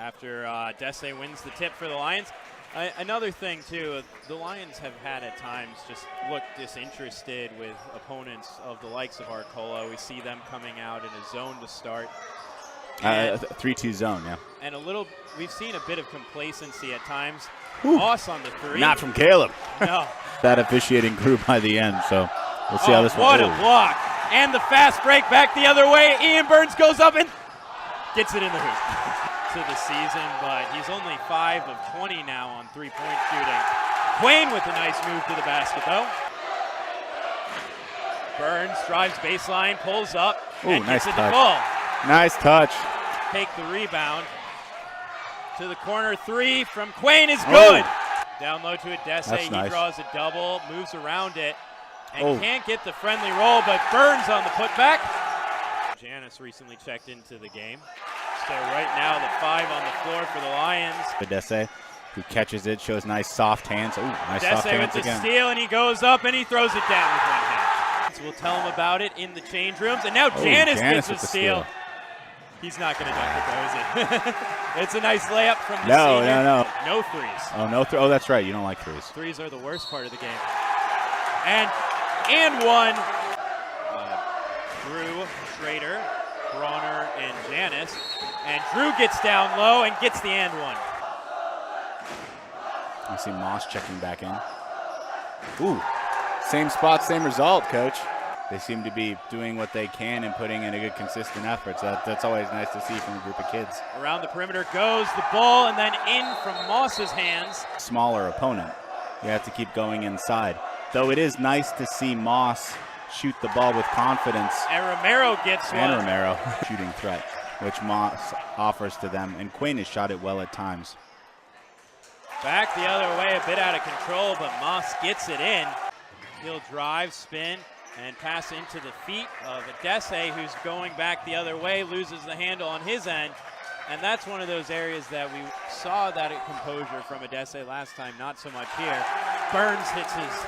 after Desse wins the tip for the Lions. Another thing, too, the Lions have had at times just looked disinterested with opponents of the likes of Arcola. We see them coming out in a zone to start. 3-2 zone, yeah. And we've seen a bit of complacency at times. Ooh. Moss on the three. Not from Caleb. No. That officiating grew by the end, so we'll see how this one. What a block. And the fast break back the other way. Ian Burns goes up and gets it in the hoop to the season, but he's only 5 of 20 now on three-point shooting. Quain with a nice move to the basket, though. Burns drives baseline, pulls up, and nice gets it to touch. Bull. Nice touch. Take the rebound. To the corner three from Quain is good. Down low to Desse. He nice. draws a double, moves around it, and can't get the friendly roll, but Burns on the putback. Janice recently checked into the game. So right now the 5 on the floor for the Lions. Desse, who catches it, shows nice soft hands. Nice Desse soft hands with the again. steal, and he goes up and he throws it down with one hand. So we'll tell him about it in the change rooms. And now Janice gets a steal. He's not going to dunk it, though, is he? It's a nice layup from the senior. No threes. Oh, that's right. You don't like threes. Threes are the worst part of the game. And one. Drew, Schrader, Bronner, and Janice. And Drew gets down low and gets the and one. You see Moss checking back in. Ooh, same spot, same result, Coach. They seem to be doing what they can and putting in a good, consistent effort. So that's always nice to see from a group of kids. Around the perimeter goes the ball, and then in from Moss's hands. Smaller opponent. You have to keep going inside. Though it is nice to see Moss shoot the ball with confidence. And Romero gets one. And Romero, shooting threat, which Moss offers to them. And Quain has shot it well at times. Back the other way, a bit out of control, but Moss gets it in. He'll drive, spin, and pass into the feet of Desse, who's going back the other way, loses the handle on his end. And that's one of those areas that we saw that composure from Desse last time, not so much here. Burns hits his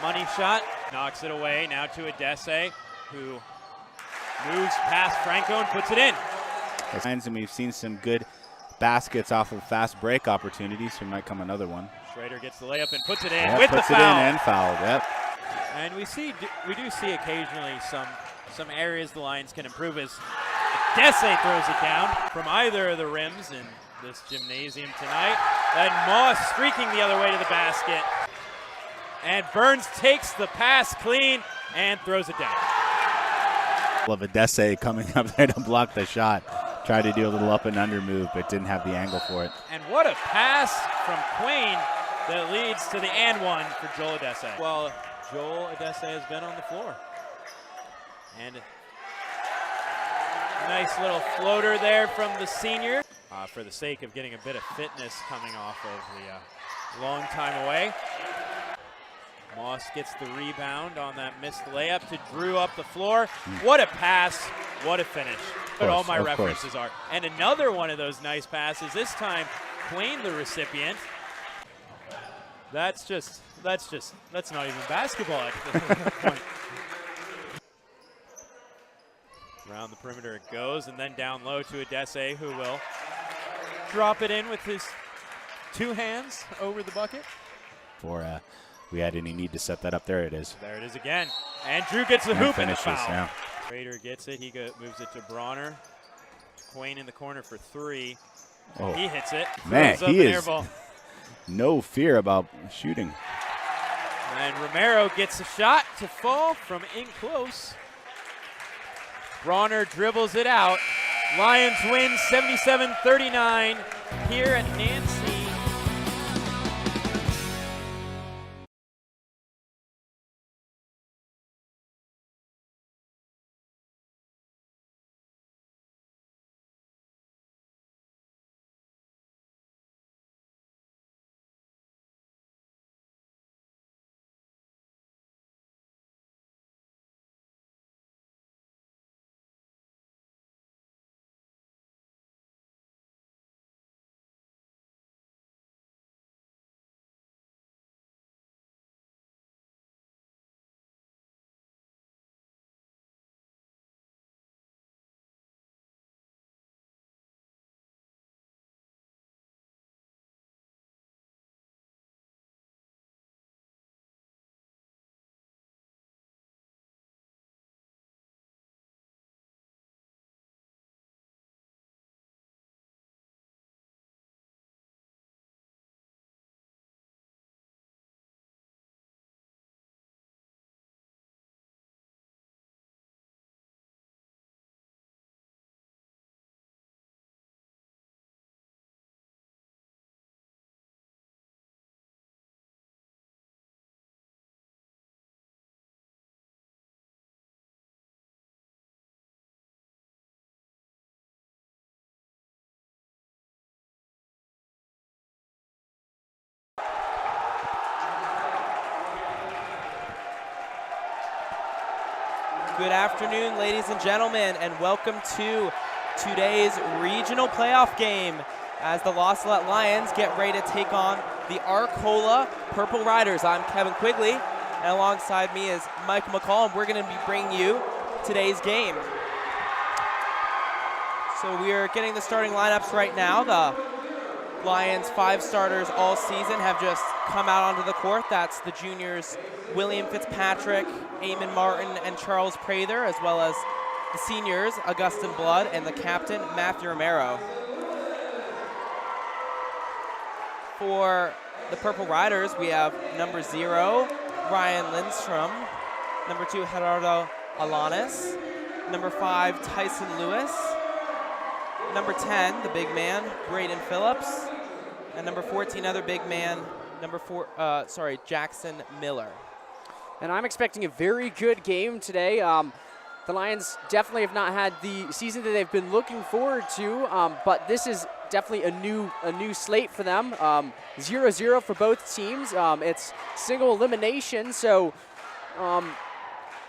money shot, knocks it away, now to Desse, who moves past Franco and puts it in. And we've seen some good baskets off of fast break opportunities. There might come another one. Schrader gets the layup and puts it in with the foul. Puts it in and fouled, yep. And we do see occasionally some areas the Lions can improve as Desse throws it down from either of the rims in this gymnasium tonight. And Moss streaking the other way to the basket. And Burns takes the pass clean and throws it down. Love Desse coming up there to block the shot. Tried to do a little up and under move, but didn't have the angle for it. And what a pass from Quain that leads to the and one for Joel Desse. Well, Joel Desse has been on the floor. And a nice little floater there from the senior. For the sake of getting a bit of fitness coming off of the long time away. Moss gets the rebound on that missed layup to Drew up the floor. What a pass, what a finish. But all my references are. And another one of those nice passes, this time Quain the recipient. That's not even basketball at this point. Around the perimeter it goes, and then down low to Desse, who will drop it in with his 2 hands over the bucket. For we had any need to set that up, there it is. There it is again. And Drew gets the hoop and the foul. Yeah. Schrader gets it, moves it to Bronner. Quain in the corner for 3. Oh. He hits it. Man, he is airball. no fear about shooting. And Romero gets a shot to fall from in close. Bronner dribbles it out. Lions win 77-39 here at Nancy. Good afternoon, ladies and gentlemen, and welcome to today's regional playoff game as the Salette Lions get ready to take on the Arcola Purple Riders. I'm Kevin Quigley, and alongside me is Michael McCall, and we're going to be bringing you today's game. So we are getting the starting lineups right now. The Lions' 5 starters all season have just come out onto the court. That's the juniors William Fitzpatrick, Eamon Martin, and Charles Prather, as well as the seniors Augustin Blood and the captain Matthew Romero. For the Purple Riders, we have number 0, Ryan Lindstrom, number 2, Gerardo Alanis, number 5, Tyson Lewis, number 10, the big man, Braden Phillips, and number 14, other big man, Jackson Miller. And I'm expecting a very good game today. The Lions definitely have not had the season that they've been looking forward to, but this is definitely a new slate for them. 0-0 for both teams. It's single elimination, so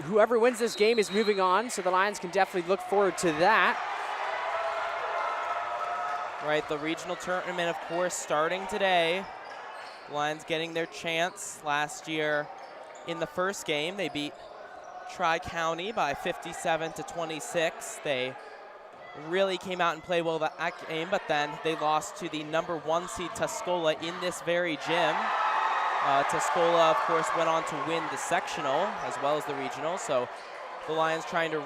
whoever wins this game is moving on, so the Lions can definitely look forward to that. Right, the regional tournament, of course, starting today. Lions getting their chance. Last year in the first game, they beat Tri-County by 57-26. They really came out and played well that game, but then they lost to the number 1 seed Tuscola in this very gym. Tuscola, of course, went on to win the sectional as well as the regional, so the Lions trying to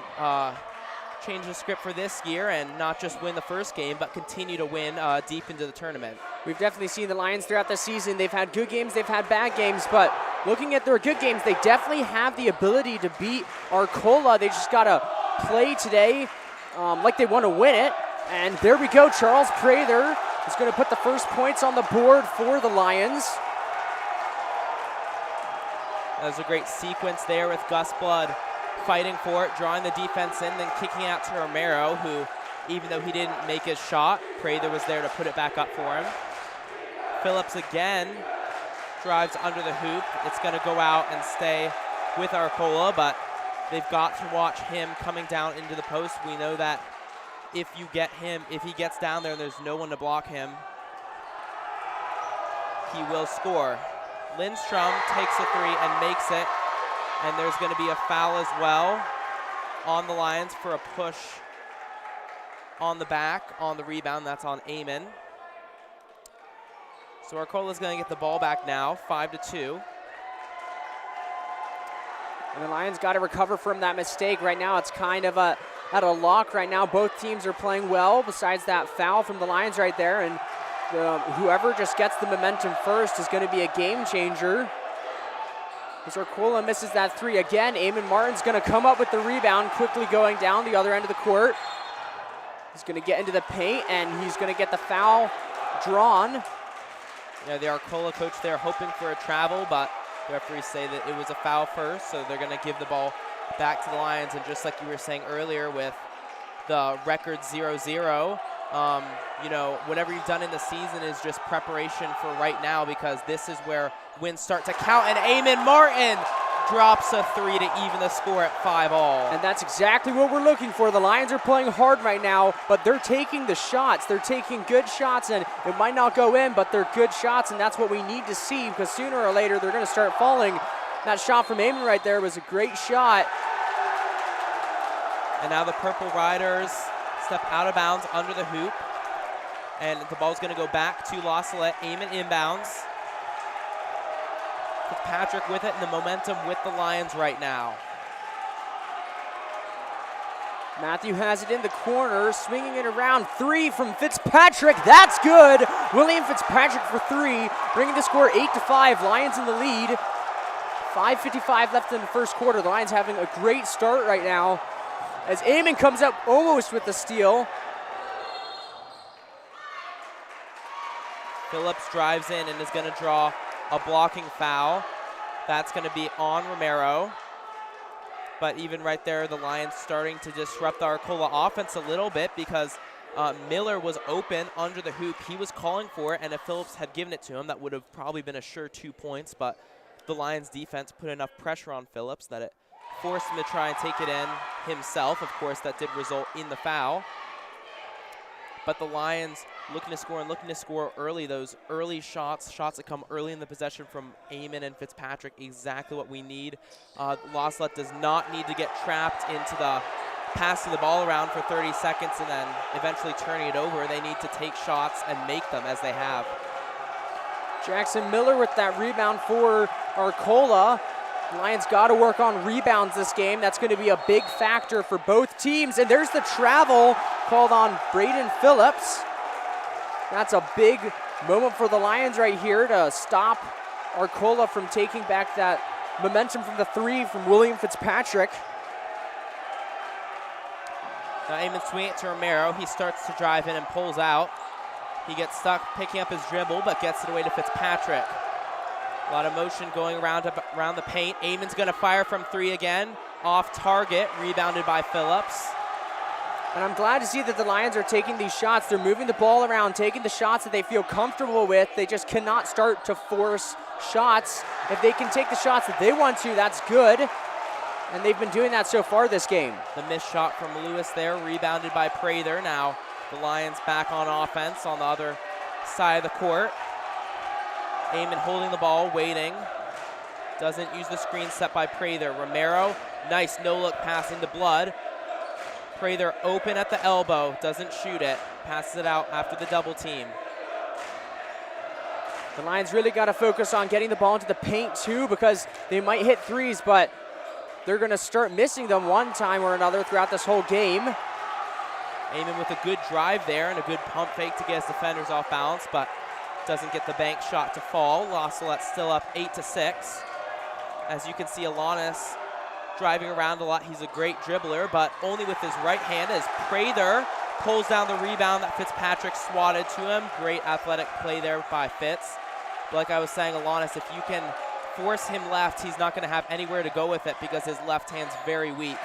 change the script for this year and not just win the first game, but continue to win deep into the tournament. We've definitely seen the Lions throughout the season. They've had good games, they've had bad games, but looking at their good games, they definitely have the ability to beat Arcola. They just got to play today like they want to win it. And there we go, Charles Prather is going to put the first points on the board for the Lions. That was a great sequence there with Gus Blood fighting for it, drawing the defense in, then kicking out to Romero, who, even though he didn't make his shot, Prather was there to put it back up for him. Phillips again drives under the hoop. It's going to go out and stay with Arcola, but they've got to watch him coming down into the post. We know that if he gets down there and there's no one to block him, he will score. Lindstrom takes a 3 and makes it. And there's going to be a foul as well on the Lions for a push on the back on the rebound. That's on Eamon. So Arcola's going to get the ball back now, 5-2. And the Lions got to recover from that mistake. Right now it's kind of at a lock right now. Both teams are playing well besides that foul from the Lions right there. And whoever just gets the momentum first is going to be a game changer. As Arcola misses that 3 again, Eamon Martin's going to come up with the rebound, quickly going down the other end of the court. He's going to get into the paint, and he's going to get the foul drawn. Yeah, the Arcola coach there hoping for a travel, but the referees say that it was a foul first, so they're going to give the ball back to the Lions. And just like you were saying earlier with the record 0-0, whatever you've done in the season is just preparation for right now, because this is where wins start to count. And Eamon Martin drops a 3 to even the score at 5-all. And that's exactly what we're looking for. The Lions are playing hard right now, but they're taking the shots. They're taking good shots, and it might not go in, but they're good shots, and that's what we need to see, because sooner or later they're going to start falling. That shot from Eamon right there was a great shot. And now the Purple Riders step out of bounds under the hoop. And the ball's going to go back to Salette. Eamon inbounds. Fitzpatrick with it, and the momentum with the Lions right now. Matthew has it in the corner, swinging it around. 3 from Fitzpatrick. That's good. William Fitzpatrick for 3, bringing the score 8-5. Lions in the lead. 5:55 left in the first quarter. The Lions having a great start right now, as Eamon comes up almost with the steal. Phillips drives in and is going to draw a blocking foul. That's going to be on Romero. But even right there, the Lions starting to disrupt the Arcola offense a little bit, because Miller was open under the hoop. He was calling for it, and if Phillips had given it to him, that would have probably been a sure 2 points. But the Lions defense put enough pressure on Phillips that it forced him to try and take it in himself. Of course, that did result in the foul. But the Lions looking to score and looking to score early. Those early shots that come early in the possession from Amon and Fitzpatrick, exactly what we need. Salette does not need to get trapped into the passing the ball around for 30 seconds and then eventually turning it over. They need to take shots and make them, as they have. Jackson Miller with that rebound for Arcola. Lions got to work on rebounds this game. That's going to be a big factor for both teams. And there's the travel called on Braden Phillips. That's a big moment for the Lions right here to stop Arcola from taking back that momentum from the three from William Fitzpatrick. Now Amon swinging it to Romero. He starts to drive in and pulls out. He gets stuck picking up his dribble, but gets it away to Fitzpatrick. A lot of motion going around the paint. Amon's going to fire from three again. Off target, rebounded by Phillips. And I'm glad to see that the Lions are taking these shots. They're moving the ball around, taking the shots that they feel comfortable with. They just cannot start to force shots. If they can take the shots that they want to, that's good. And they've been doing that so far this game. The missed shot from Lewis there, rebounded by Prather. Now the Lions back on offense on the other side of the court. Amon holding the ball, waiting. Doesn't use the screen set by Prather. Romero, nice no-look pass into Blood. Prather open at the elbow, doesn't shoot it. Passes it out after the double team. The Lions really got to focus on getting the ball into the paint too, because they might hit threes, but they're going to start missing them one time or another throughout this whole game. Amon with a good drive there and a good pump fake to get his defenders off balance, but doesn't get the bank shot to fall. Salette still up 8-6. As you can see, Alanis driving around a lot. He's a great dribbler, but only with his right hand as Prather pulls down the rebound that Fitzpatrick swatted to him. Great athletic play there by Fitz. But like I was saying, Alanis, if you can force him left, he's not going to have anywhere to go with it because his left hand's very weak.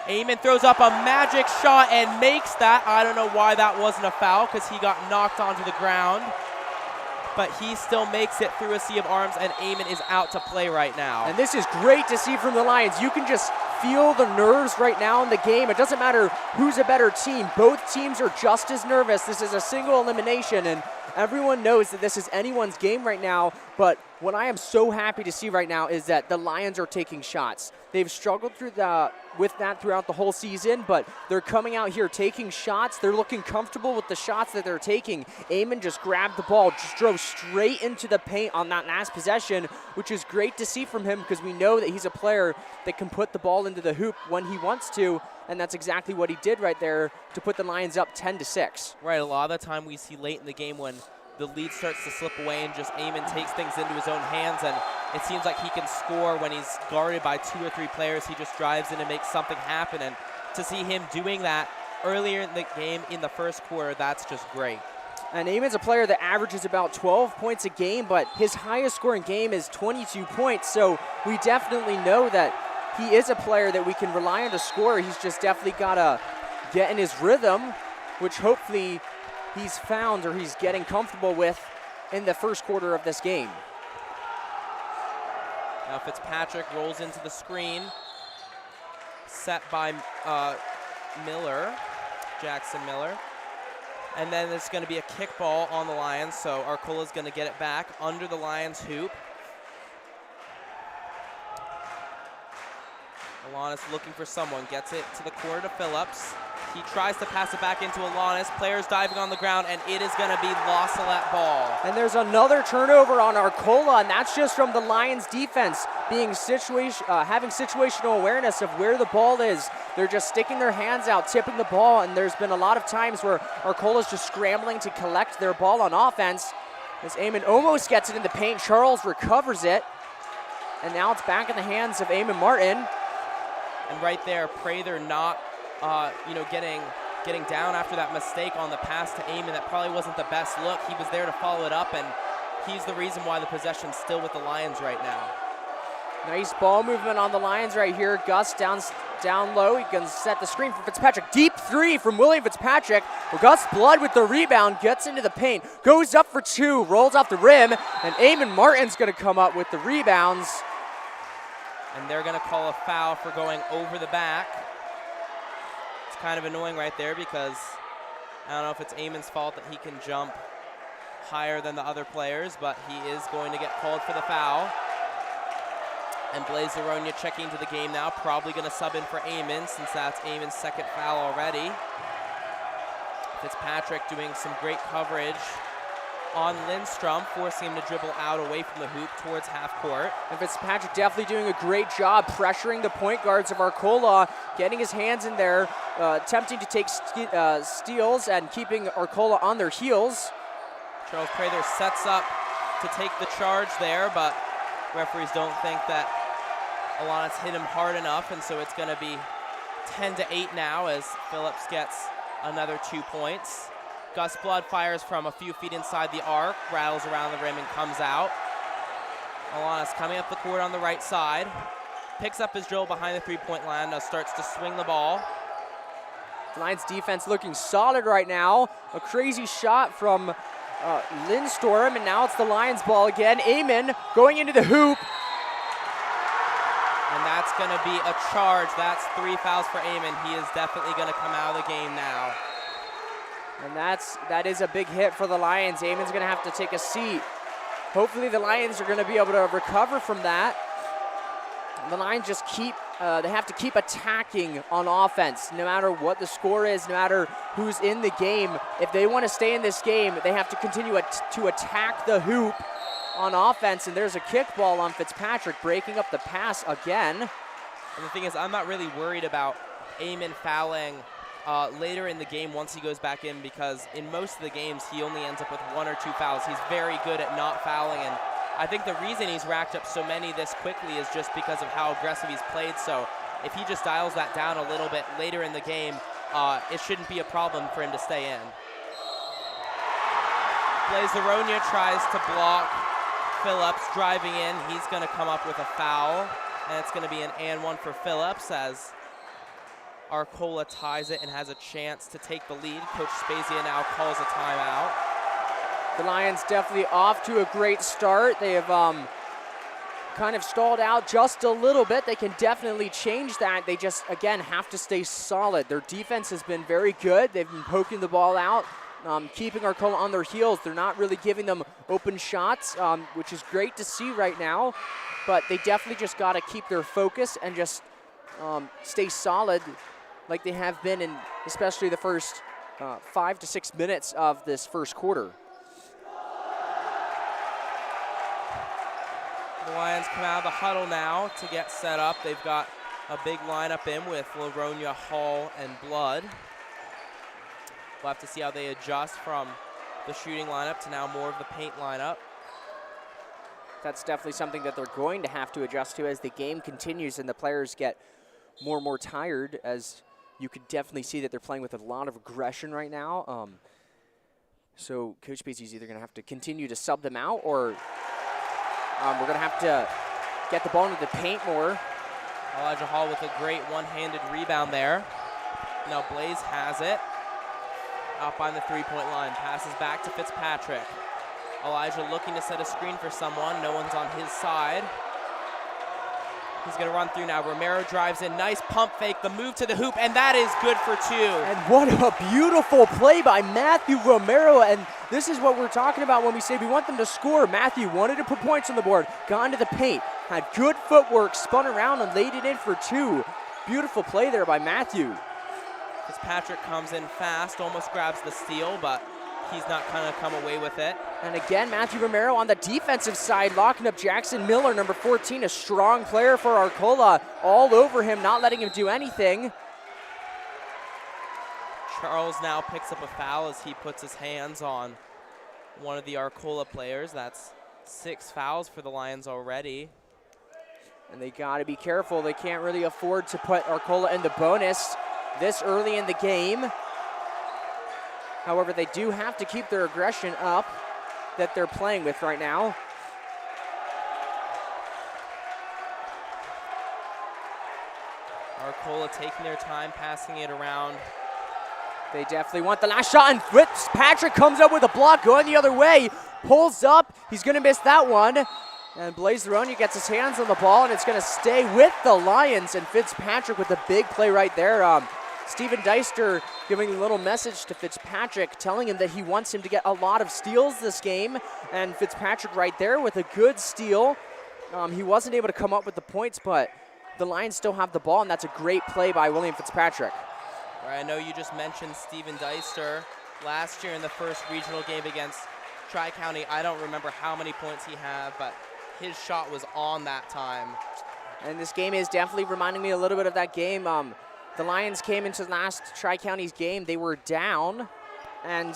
Amon throws up a magic shot and makes that. I don't know why that wasn't a foul because he got knocked onto the ground. But he still makes it through a sea of arms, and Amon is out to play right now. And this is great to see from the Lions. You can just feel the nerves right now in the game. It doesn't matter who's a better team. Both teams are just as nervous. This is a single elimination, and everyone knows that this is anyone's game right now. But what I am so happy to see right now is that the Lions are taking shots. They've struggled with that throughout the whole season, but they're coming out here taking shots. They're looking comfortable with the shots that they're taking. Amon just grabbed the ball, just drove straight into the paint on that last possession, which is great to see from him because we know that he's a player that can put the ball into the hoop when he wants to, and that's exactly what he did right there to put the Lions up 10-6. Right, a lot of the time we see late in the game when the lead starts to slip away and just Amon takes things into his own hands, and it seems like he can score when he's guarded by 2 or 3 players. He just drives in and makes something happen, and to see him doing that earlier in the game in the first quarter, that's just great. And Amon's a player that averages about 12 points a game, but his highest scoring game is 22 points, so we definitely know that he is a player that we can rely on to score. He's just definitely got to get in his rhythm, which hopefully he's found or he's getting comfortable with in the first quarter of this game. Now Fitzpatrick rolls into the screen, set by Miller, Jackson Miller. And then there's going to be a kickball on the Lions, so Arcola's going to get it back under the Lions hoop. Alanis looking for someone, gets it to the corner to Phillips. He tries to pass it back into Alanis. Players diving on the ground, and it is going to be Salette ball. And there's another turnover on Arcola, and that's just from the Lions defense being having situational awareness of where the ball is. They're just sticking their hands out, tipping the ball, and there's been a lot of times where Arcola's just scrambling to collect their ball on offense. As Amon almost gets it in the paint, Charles recovers it, and now it's back in the hands of Amon Martin. And right there, Prather not getting down after that mistake on the pass to Amon. That probably wasn't the best look. He was there to follow it up, and he's the reason why the possession's still with the Lions right now. Nice ball movement on the Lions right here. Gus down low. He can set the screen for Fitzpatrick. Deep three from William Fitzpatrick. Well, Gus Blood with the rebound, gets into the paint, goes up for 2, rolls off the rim, and Amon Martin's going to come up with the rebounds. And they're going to call a foul for going over the back. It's kind of annoying right there because I don't know if it's Eamon's fault that he can jump higher than the other players, but he is going to get called for the foul. And Blaze Aronia checking into the game now, probably going to sub in for Eamon since that's Eamon's second foul already. Fitzpatrick doing some great coverage on Lindstrom, forcing him to dribble out away from the hoop towards half court. And Fitzpatrick definitely doing a great job pressuring the point guards of Arcola, getting his hands in there, attempting to take steals and keeping Arcola on their heels. Charles Prather sets up to take the charge there, but referees don't think that Alana's hit him hard enough, and so it's going to be 10-8 now as Phillips gets another 2 points. Gus Blood fires from a few feet inside the arc, rattles around the rim and comes out. Alana's coming up the court on the right side, picks up his dribble behind the three-point line, now starts to swing the ball. The Lions defense looking solid right now. A crazy shot from Lindstorm, and now it's the Lions ball again. Eamon going into the hoop. And that's going to be a charge. That's 3 fouls for Eamon. He is definitely going to come out of the game now. And that is a big hit for the Lions. Eamon's going to have to take a seat. Hopefully the Lions are going to be able to recover from that. The Lions just they have to keep attacking on offense, no matter what the score is, no matter who's in the game. If they want to stay in this game, they have to continue to attack the hoop on offense. And there's a kickball on Fitzpatrick, breaking up the pass again. And the thing is, I'm not really worried about Eamon fouling later in the game once he goes back in, because in most of the games he only ends up with 1 or 2 fouls. He's very good at not fouling, and I think the reason he's racked up so many this quickly is just because of how aggressive he's played. So if he just dials that down a little bit later in the game, it shouldn't be a problem for him to stay in. Blaze Aronia tries to block Phillips driving in. He's going to come up with a foul, and it's going to be an and one for Phillips as Arcola ties it and has a chance to take the lead. Coach Spezia now calls a timeout. The Lions definitely off to a great start. They have kind of stalled out just a little bit. They can definitely change that. They just, again, have to stay solid. Their defense has been very good. They've been poking the ball out, keeping Arcola on their heels. They're not really giving them open shots, which is great to see right now. But they definitely just got to keep their focus and just stay solid like they have been in especially the first 5 to 6 minutes of this first quarter. The Lions come out of the huddle now to get set up. They've got a big lineup in with Laronia, Hall, and Blood. We'll have to see how they adjust from the shooting lineup to now more of the paint lineup. That's definitely something that they're going to have to adjust to as the game continues and the players get more and more tired, as you could definitely see that they're playing with a lot of aggression right now. So Coach Spezia is either going to have to continue to sub them out, or we're going to have to get the ball into the paint more. Elijah Hall with a great one-handed rebound there. Now Blaze has it. Out on the three-point line. Passes back to Fitzpatrick. Elijah looking to set a screen for someone. No one's on his side. He's going to run through now. Romero drives in. Nice pump fake. The move to the hoop, and that is good for 2. And what a beautiful play by Matthew Romero. And this is what we're talking about when we say we want them to score. Matthew wanted to put points on the board, got into the paint, had good footwork, spun around and laid it in for 2. Beautiful play there by Matthew. Fitzpatrick comes in fast, almost grabs the steal, but he's not going to come away with it. And again, Matthew Romero on the defensive side, locking up Jackson Miller, number 14, a strong player for Arcola, all over him, not letting him do anything. Charles now picks up a foul as he puts his hands on one of the Arcola players. That's 6 fouls for the Lions already. And they got to be careful. They can't really afford to put Arcola in the bonus this early in the game. However, they do have to keep their aggression up that they're playing with right now. Arcola taking their time, passing it around. They definitely want the last shot, and Fitzpatrick comes up with a block going the other way. Pulls up. He's going to miss that one. And Blaze Ronia gets his hands on the ball, and it's going to stay with the Lions. And Fitzpatrick with a big play right there. Steven Deister giving a little message to Fitzpatrick, telling him that he wants him to get a lot of steals this game. And Fitzpatrick right there with a good steal. He wasn't able to come up with the points, but the Lions still have the ball, and that's a great play by William Fitzpatrick. All right, I know you just mentioned Steven Deister. Last year in the first regional game against Tri-County, I don't remember how many points he had, but his shot was on that time. And this game is definitely reminding me a little bit of that game. The Lions came into last Tri-County's game. They were down, and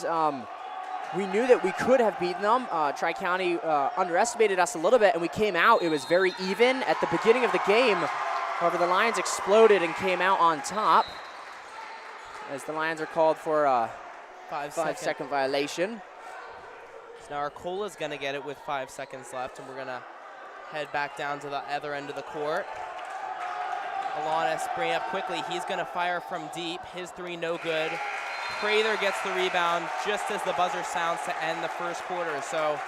we knew that we could have beaten them. Tri-County underestimated us a little bit, and we came out. It was very even at the beginning of the game. However, the Lions exploded and came out on top, as the Lions are called for a 5-second violation. So now Arcola's going to get it with 5 seconds left, and we're going to head back down to the other end of the court. Alanis bring up quickly. He's going to fire from deep. His three no good. Prather gets the rebound just as the buzzer sounds to end the first quarter. So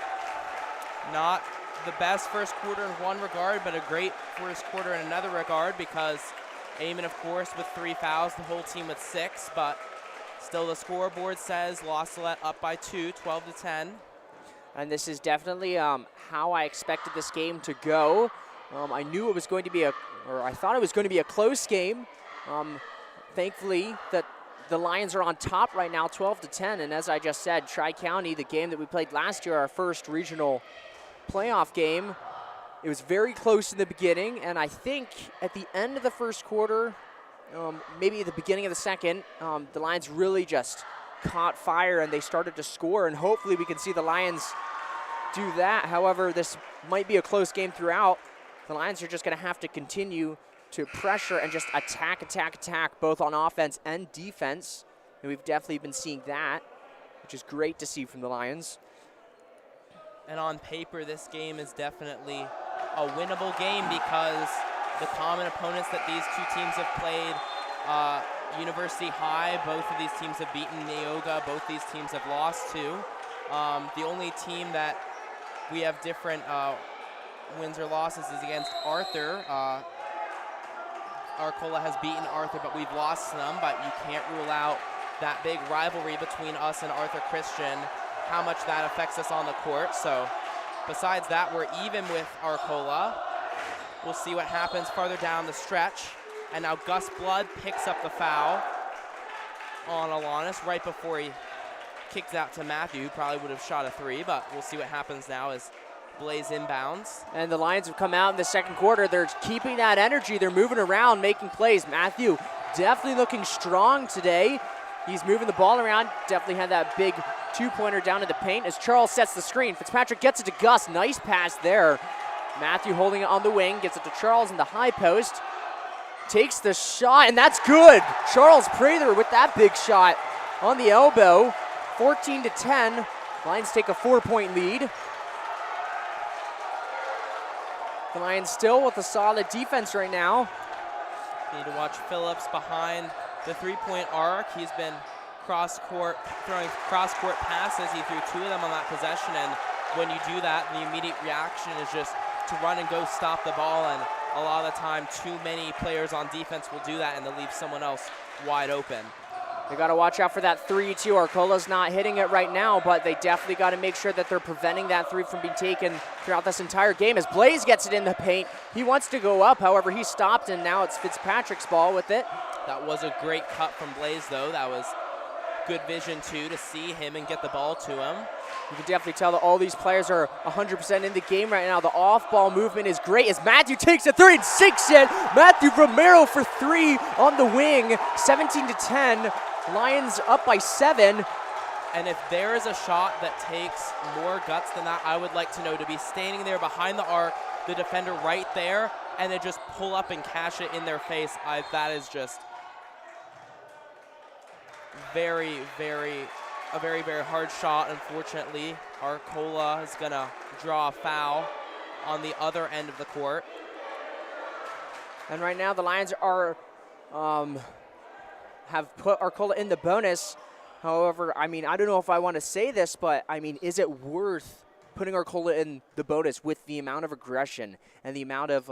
not the best first quarter in one regard, but a great first quarter in another regard, because Eamon, of course, with 3 fouls, the whole team with 6, but still the scoreboard says Los Salette up by 2, 12-10. And this is definitely how I expected this game to go. I knew it was going to be I thought it was going to be a close game. Thankfully, that the Lions are on top right now, 12-10. And as I just said, Tri-County, the game that we played last year, our first regional playoff game, it was very close in the beginning. And I think at the end of the first quarter, maybe at the beginning of the second, the Lions really just caught fire and they started to score. And hopefully we can see the Lions do that. However, this might be a close game throughout. The Lions are just going to have to continue to pressure and just attack, both on offense and defense. And we've definitely been seeing that, which is great to see from the Lions. And on paper, this game is definitely a winnable game, because the common opponents that these two teams have played, University High, both of these teams have beaten Neoga, both these teams have lost to. The only team that we have different wins or losses is against Arthur. Arcola has beaten Arthur, but we've lost to them, but you can't rule out that big rivalry between us and Arthur Christian, how much that affects us on the court. So besides that, we're even with Arcola. We'll see what happens farther down the stretch. And now Gus Blood picks up the foul on Alanis right before he kicks out to Matthew, who probably would have shot a 3, but we'll see what happens now as Blaze inbounds. And the Lions have come out in the second quarter. They're keeping that energy. They're moving around, making plays. Matthew definitely looking strong today. He's moving the ball around. Definitely had that big two-pointer down in the paint as Charles sets the screen. Fitzpatrick gets it to Gus. Nice pass there. Matthew holding it on the wing, gets it to Charles in the high post. Takes the shot, and that's good. Charles Prather with that big shot on the elbow. 14-10. Lions take a 4-point lead. The Lions still with a solid defense right now. Need to watch Phillips behind the three-point arc. He's been cross-court, throwing cross-court passes. He threw 2 of them on that possession, and when you do that, the immediate reaction is just to run and go stop the ball, and a lot of the time, too many players on defense will do that, and they'll leave someone else wide open. They got to watch out for that 3 too. Arcola's not hitting it right now, but they definitely got to make sure that they're preventing that 3 from being taken throughout this entire game. As Blaze gets it in the paint, he wants to go up. However, he stopped, and now it's Fitzpatrick's ball with it. That was a great cut from Blaze, though. That was good vision, too, to see him and get the ball to him. You can definitely tell that all these players are 100% in the game right now. The off-ball movement is great as Matthew takes a 3 and sinks it. Matthew Romero for 3 on the wing, 17-10. Lions up by 7. And if there is a shot that takes more guts than that, I would like to know, to be standing there behind the arc, the defender right there, and then just pull up and cash it in their face. That is just a very, very hard shot. Unfortunately, Arcola is going to draw a foul on the other end of the court. And right now the Lions are have put Arcola in the bonus. However, I mean, I don't know if I want to say this, but I mean, is it worth putting Arcola in the bonus with the amount of aggression and the amount of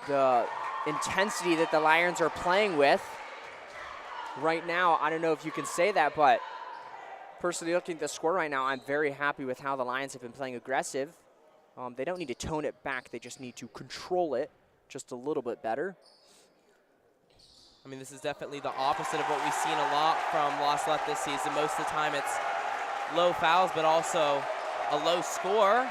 the intensity that the Lions are playing with. Right now, I don't know if you can say that, but personally looking at the score right now, I'm very happy with how the Lions have been playing aggressive. They don't need to tone it back. They just need to control it just a little bit better. I mean, this is definitely the opposite of what we've seen a lot from La Salette this season. Most of the time it's low fouls, but also a low score.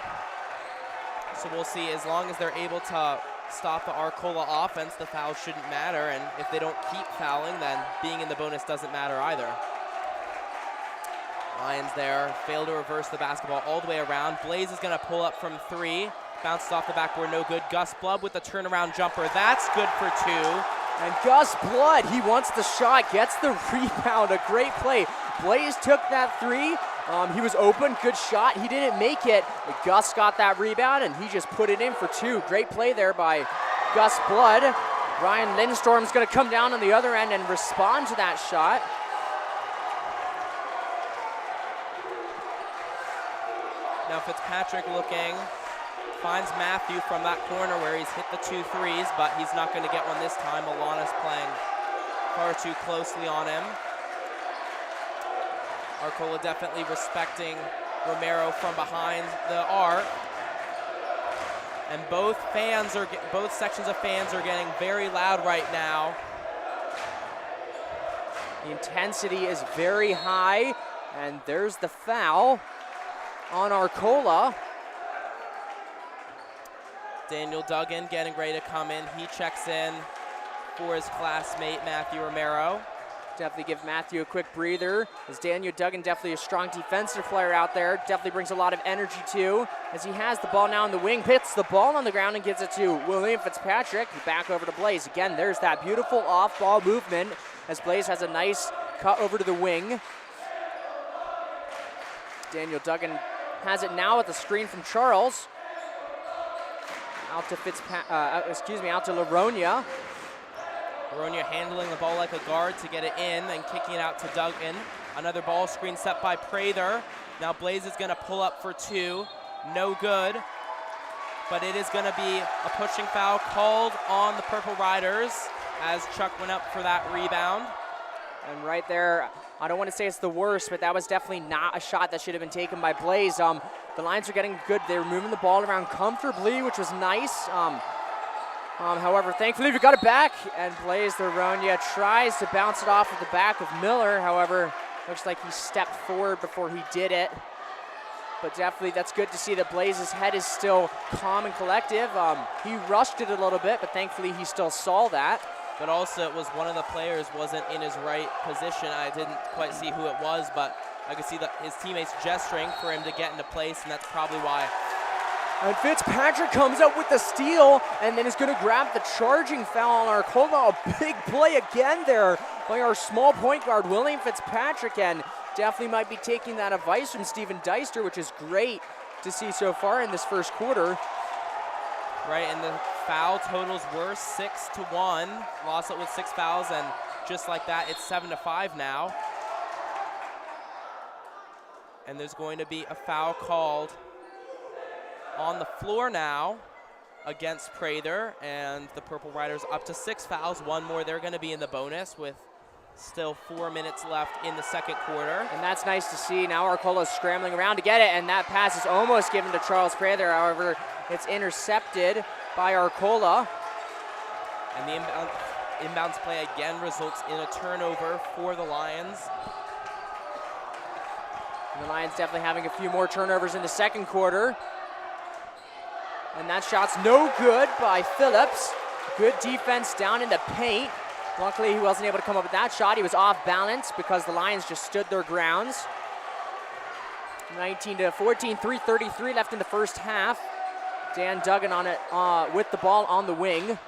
So we'll see, as long as they're able to stop the Arcola offense, the fouls shouldn't matter. And if they don't keep fouling, then being in the bonus doesn't matter either. Lions there, fail to reverse the basketball all the way around. Blaze is gonna pull up from 3. Bounces off the backboard, no good. Gus Blood with the turnaround jumper. That's good for 2. And Gus Blood, he wants the shot, gets the rebound, a great play. Blaze took that 3. He was open, good shot. He didn't make it. Gus got that rebound, and he just put it in for 2. Great play there by Gus Blood. Ryan Lindstorm's gonna come down on the other end and respond to that shot. Now Fitzpatrick looking, finds Matthew from that corner where he's hit the 2 threes, but he's not going to get one this time. Alana's playing far too closely on him. Arcola definitely respecting Romero from behind the arc. And both sections of fans are getting very loud right now. The intensity is very high, and there's the foul on Arcola. Daniel Duggan getting ready to come in. He checks in for his classmate, Matthew Romero. Definitely give Matthew a quick breather, as Daniel Duggan, definitely a strong defensive player out there. Definitely brings a lot of energy too, as he has the ball now in the wing, hits the ball on the ground and gives it to William Fitzpatrick. Back over to Blaze. Again, there's that beautiful off-ball movement, as Blaze has a nice cut over to the wing. Daniel Duggan has it now with the screen from Charles. Out to out to Laronia. Laronia handling the ball like a guard to get it in and kicking it out to Duggan. Another ball screen set by Prather. Now Blaze is gonna pull up for 2. No good. But it is gonna be a pushing foul called on the Purple Riders as Chuck went up for that rebound. And right there, I don't want to say it's the worst, but that was definitely not a shot that should have been taken by Blaze. The Lions are getting good. They're moving the ball around comfortably, which was nice. However, thankfully we got it back, and Blaze Laronia tries to bounce it off of the back of Miller. However, looks like he stepped forward before he did it. But definitely that's good to see that Blaze's head is still calm and collective. He rushed it a little bit, but thankfully he still saw that. But also it was one of the players wasn't in his right position. I didn't quite see who it was, but I could see his teammates gesturing for him to get into place, and that's probably why. And Fitzpatrick comes up with the steal and then is going to grab the charging foul on Arcola. A big play again there by our small point guard, William Fitzpatrick, and definitely might be taking that advice from Steven Deister, which is great to see so far in this first quarter. Right, and the foul totals were 6-1. Lost it with 6 fouls, and just like that, it's 7-5 now. And there's going to be a foul called on the floor now against Prather, and the Purple Riders up to 6 fouls. 1 more, they're going to be in the bonus with still 4 minutes left in the second quarter. And that's nice to see. Now Arcola's scrambling around to get it, and that pass is almost given to Charles Prather. However, it's intercepted by Arcola. And the inbounds play again results in a turnover for the Lions. And the Lions definitely having a few more turnovers in the second quarter. And that shot's no good by Phillips. Good defense down in the paint. Luckily, he wasn't able to come up with that shot. He was off balance because the Lions just stood their grounds. 19-14, 3:33 left in the first half. Dan Duggan on it with the ball on the wing.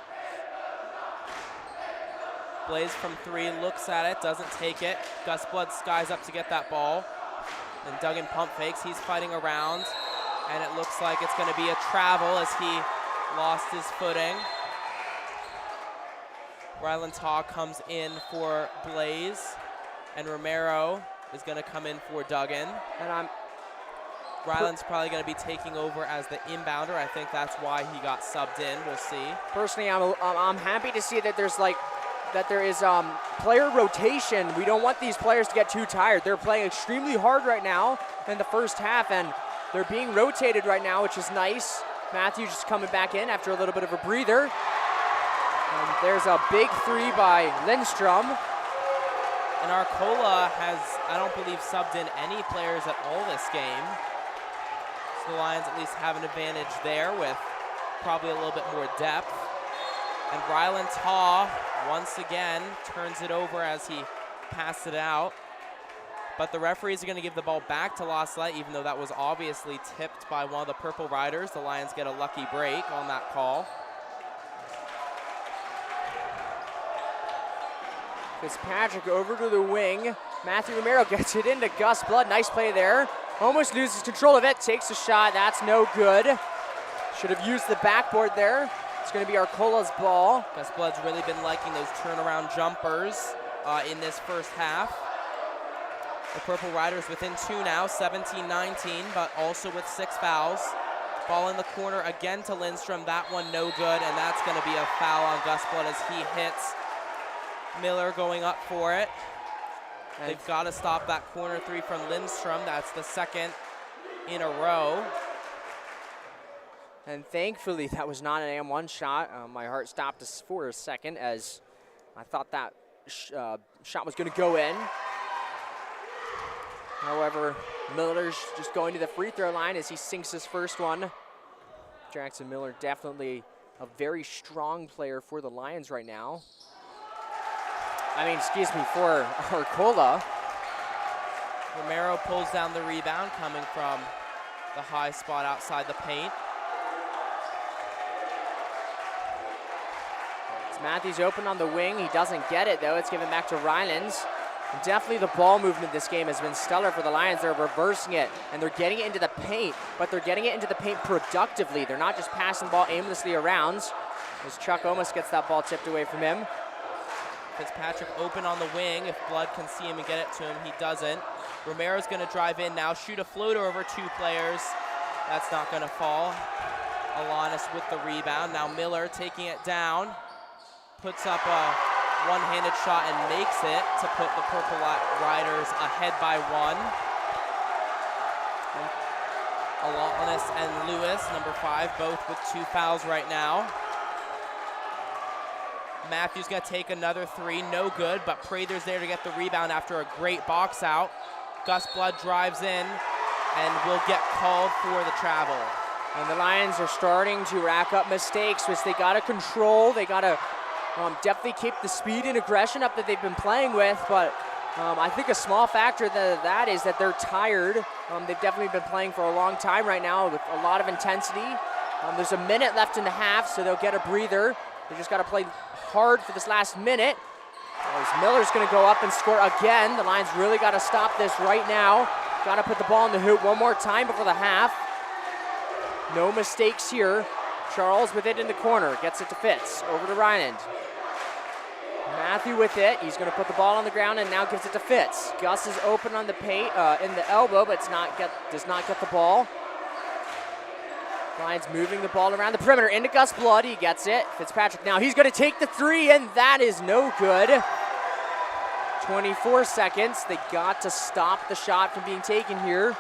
Blaze from 3, looks at it, doesn't take it. Gus Blood skies up to get that ball. And Duggan pump fakes, he's fighting around. And it looks like it's gonna be a travel as he lost his footing. Rylan Taw comes in for Blaze. And Romero is gonna come in for Duggan. And Ryland's probably going to be taking over as the inbounder. I think that's why he got subbed in. We'll see. Personally, I'm happy to see that there is player rotation. We don't want these players to get too tired. They're playing extremely hard right now in the first half, and they're being rotated right now, which is nice. Matthew just coming back in after a little bit of a breather. And there's a big three by Lindstrom. And Arcola has, I don't believe, subbed in any players at all this game. So the Lions at least have an advantage there with probably a little bit more depth. And Ryland Taw, once again, turns it over as he passed it out. But the referees are going to give the ball back to La Salette, even though that was obviously tipped by one of the Purple Riders. The Lions get a lucky break on that call. Fitzpatrick over to the wing. Matthew Romero gets it into Gus Blood. Nice play there. Almost loses control of it. Takes a shot. That's no good. Should have used the backboard there. It's going to be Arcola's ball. Gus Blood's really been liking those turnaround jumpers in this first half. The Purple Riders within 2 now, 17-19, but also with 6 fouls. Ball in the corner again to Lindstrom. That one no good, and that's going to be a foul on Gus Blood as he hits Miller going up for it. And they've got to stop that corner 3 from Lindstrom. That's the second in a row. And thankfully, that was not an M1 shot. My heart stopped for a second as I thought that shot was going to go in. However, Miller's just going to the free throw line as he sinks his first one. Jackson Miller definitely a very strong player for the Lions right now. For Arcola. Romero pulls down the rebound coming from the high spot outside the paint. It's Matthews open on the wing. He doesn't get it though. It's given back to Rylands. And definitely the ball movement this game has been stellar for the Lions. They're reversing it and they're getting it into the paint, but they're getting it into the paint productively. They're not just passing the ball aimlessly around. As Chuck almost gets that ball tipped away from him. Fitzpatrick open on the wing. If Blood can see him and get it to him, he doesn't. Romero's going to drive in now, shoot a floater over 2 players. That's not going to fall. Alanis with the rebound. Now Miller taking it down. Puts up a one-handed shot and makes it to put the Purple Riders ahead by 1. Alanis and Lewis, number 5, both with 2 fouls right now. Matthews going to take another 3, no good, but Prather's there to get the rebound after a great box out. Gus Blood drives in and will get called for the travel. And the Lions are starting to rack up mistakes, which they got to control. They got to definitely keep the speed and aggression up that they've been playing with, but I think a small factor that is that they're tired. They've definitely been playing for a long time right now with a lot of intensity. There's a minute left in the half, so they'll get a breather. They just got to play hard for this last minute. As Miller's going to go up and score again. The Lions really got to stop this right now. Got to put the ball in the hoop one more time before the half. No mistakes here. Charles with it in the corner. Gets it to Fitz. Over to Ryland. Matthew with it. He's going to put the ball on the ground and now gives it to Fitz. Gus is open on the paint, in the elbow, but does not get the ball. Lions moving the ball around the perimeter into Gus Blood. He gets it. Fitzpatrick now. He's going to take the 3, and that is no good. 24 seconds. They got to stop the shot from being taken here.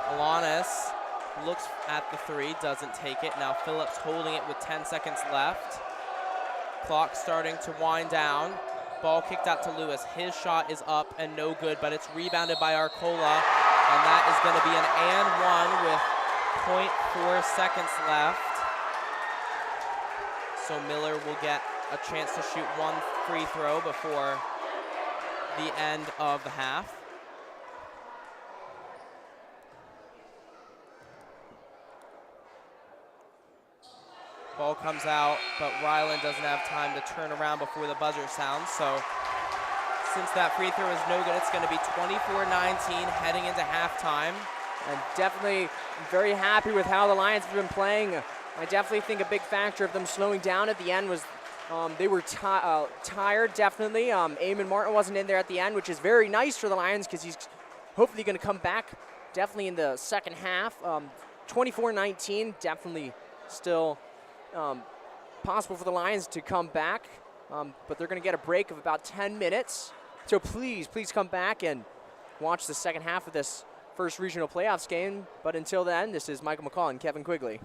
Alanis looks at the 3, doesn't take it. Now Phillips holding it with 10 seconds left. Clock starting to wind down. Ball kicked out to Lewis. His shot is up and no good, but it's rebounded by Arcola, and that is going to be an and 1 with 0.4 seconds left. So Miller will get a chance to shoot 1 free throw before the end of the half. Ball comes out, but Ryland doesn't have time to turn around before the buzzer sounds. So since that free throw is no good, it's going to be 24-19 heading into halftime. And definitely very happy with how the Lions have been playing. I definitely think a big factor of them slowing down at the end was They were tired, definitely. Eamon Martin wasn't in there at the end, which is very nice for the Lions because he's hopefully going to come back definitely in the second half. 24-19, definitely still possible for the Lions to come back, but they're going to get a break of about 10 minutes. So please come back and watch the second half of this first regional playoffs game. But until then, this is Michael McCall and Kevin Quigley.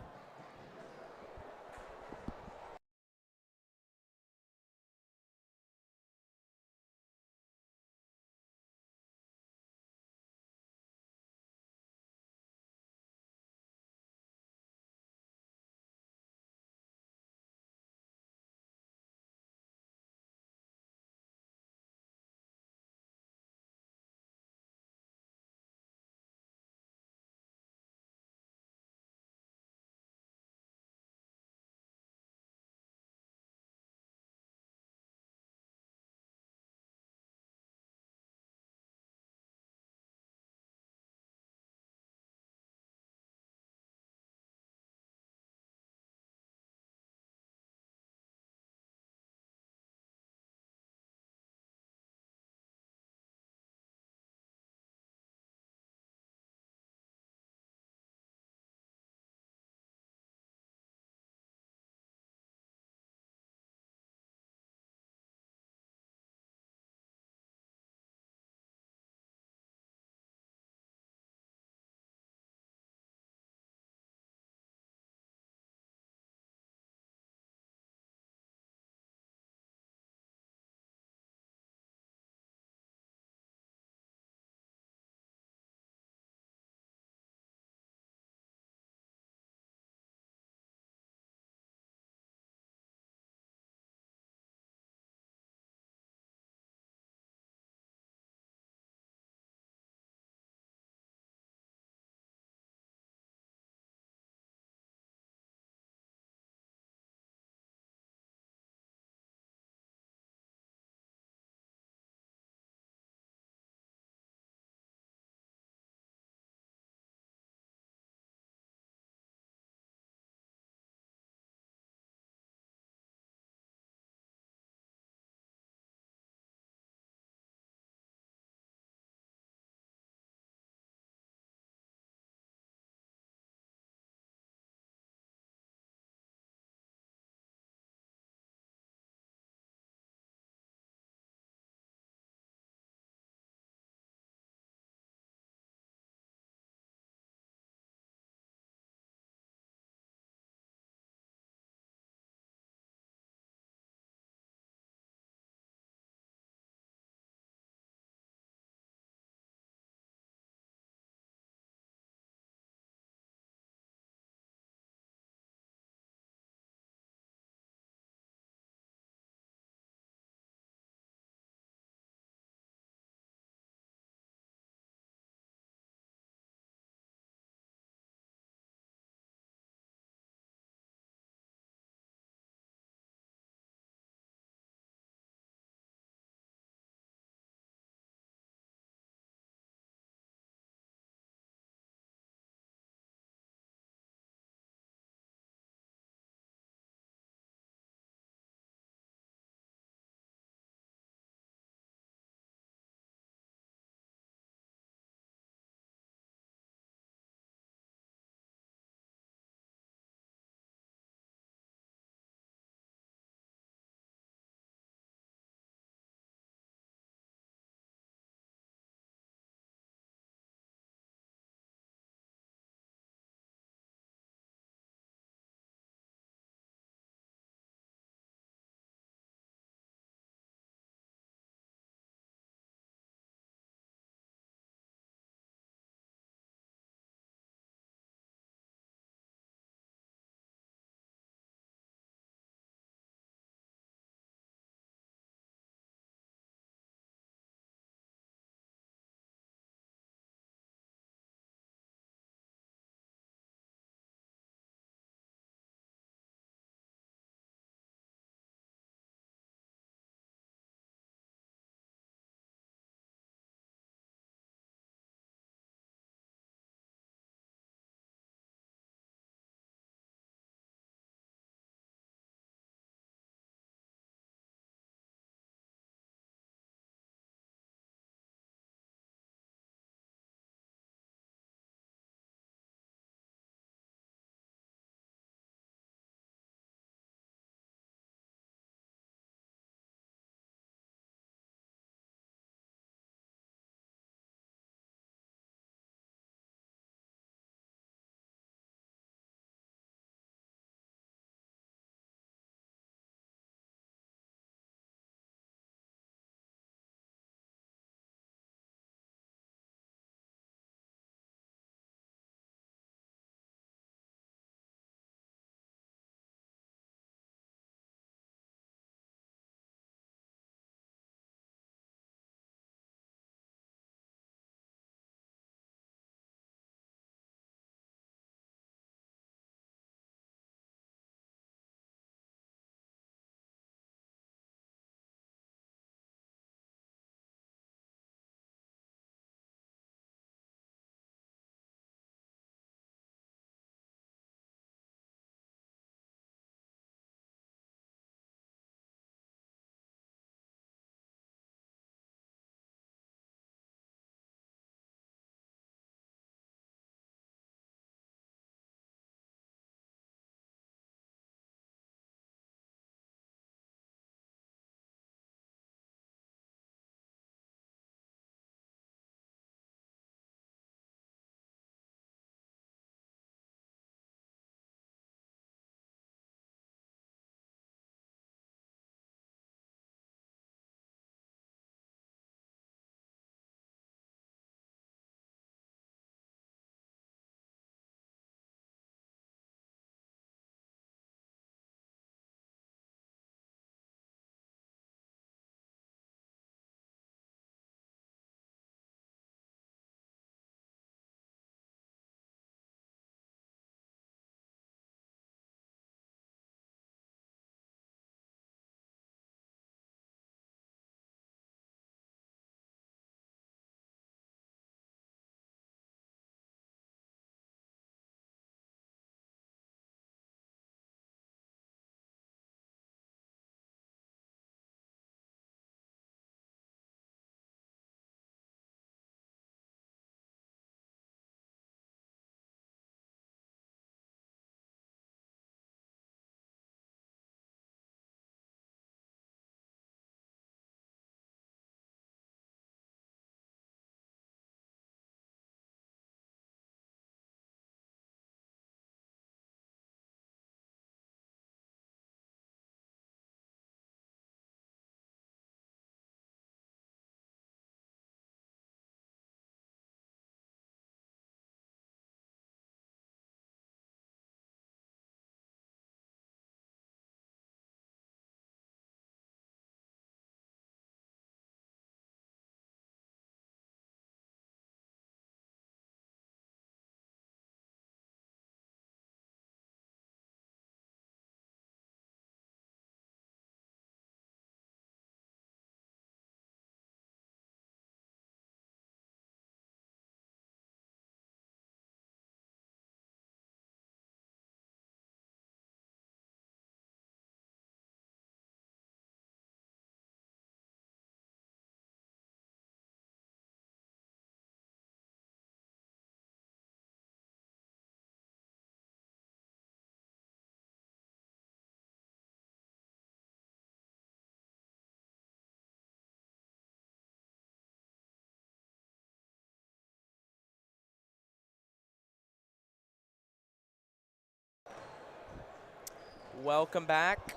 welcome back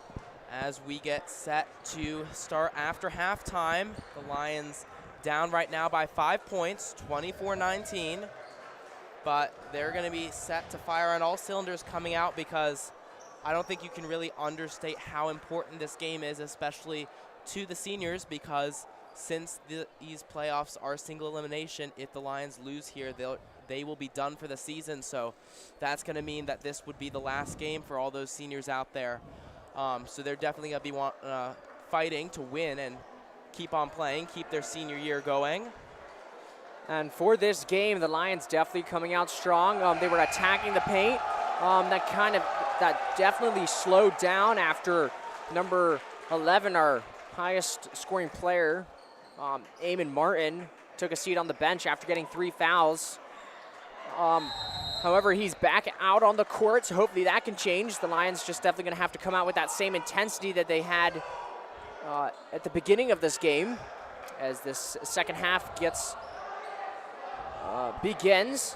as we get set to start after halftime. The Lions down right now by 5 points, 24-19. But they're going to be set to fire on all cylinders coming out, because I don't think you can really understate how important this game is, especially to the seniors, because since these playoffs are single elimination, if the Lions lose here, they will be done for the season. So that's going to mean that this would be the last game for all those seniors out there. So they're definitely going to be fighting to win and keep on playing, keep their senior year going. And for this game, the Lions definitely coming out strong. They were attacking the paint. That definitely slowed down after number 11, our highest scoring player, Eamon Martin, took a seat on the bench after getting 3 fouls. However, he's back out on the court, so hopefully that can change. The Lions just definitely going to have to come out with that same intensity that they had at the beginning of this game as this second half begins.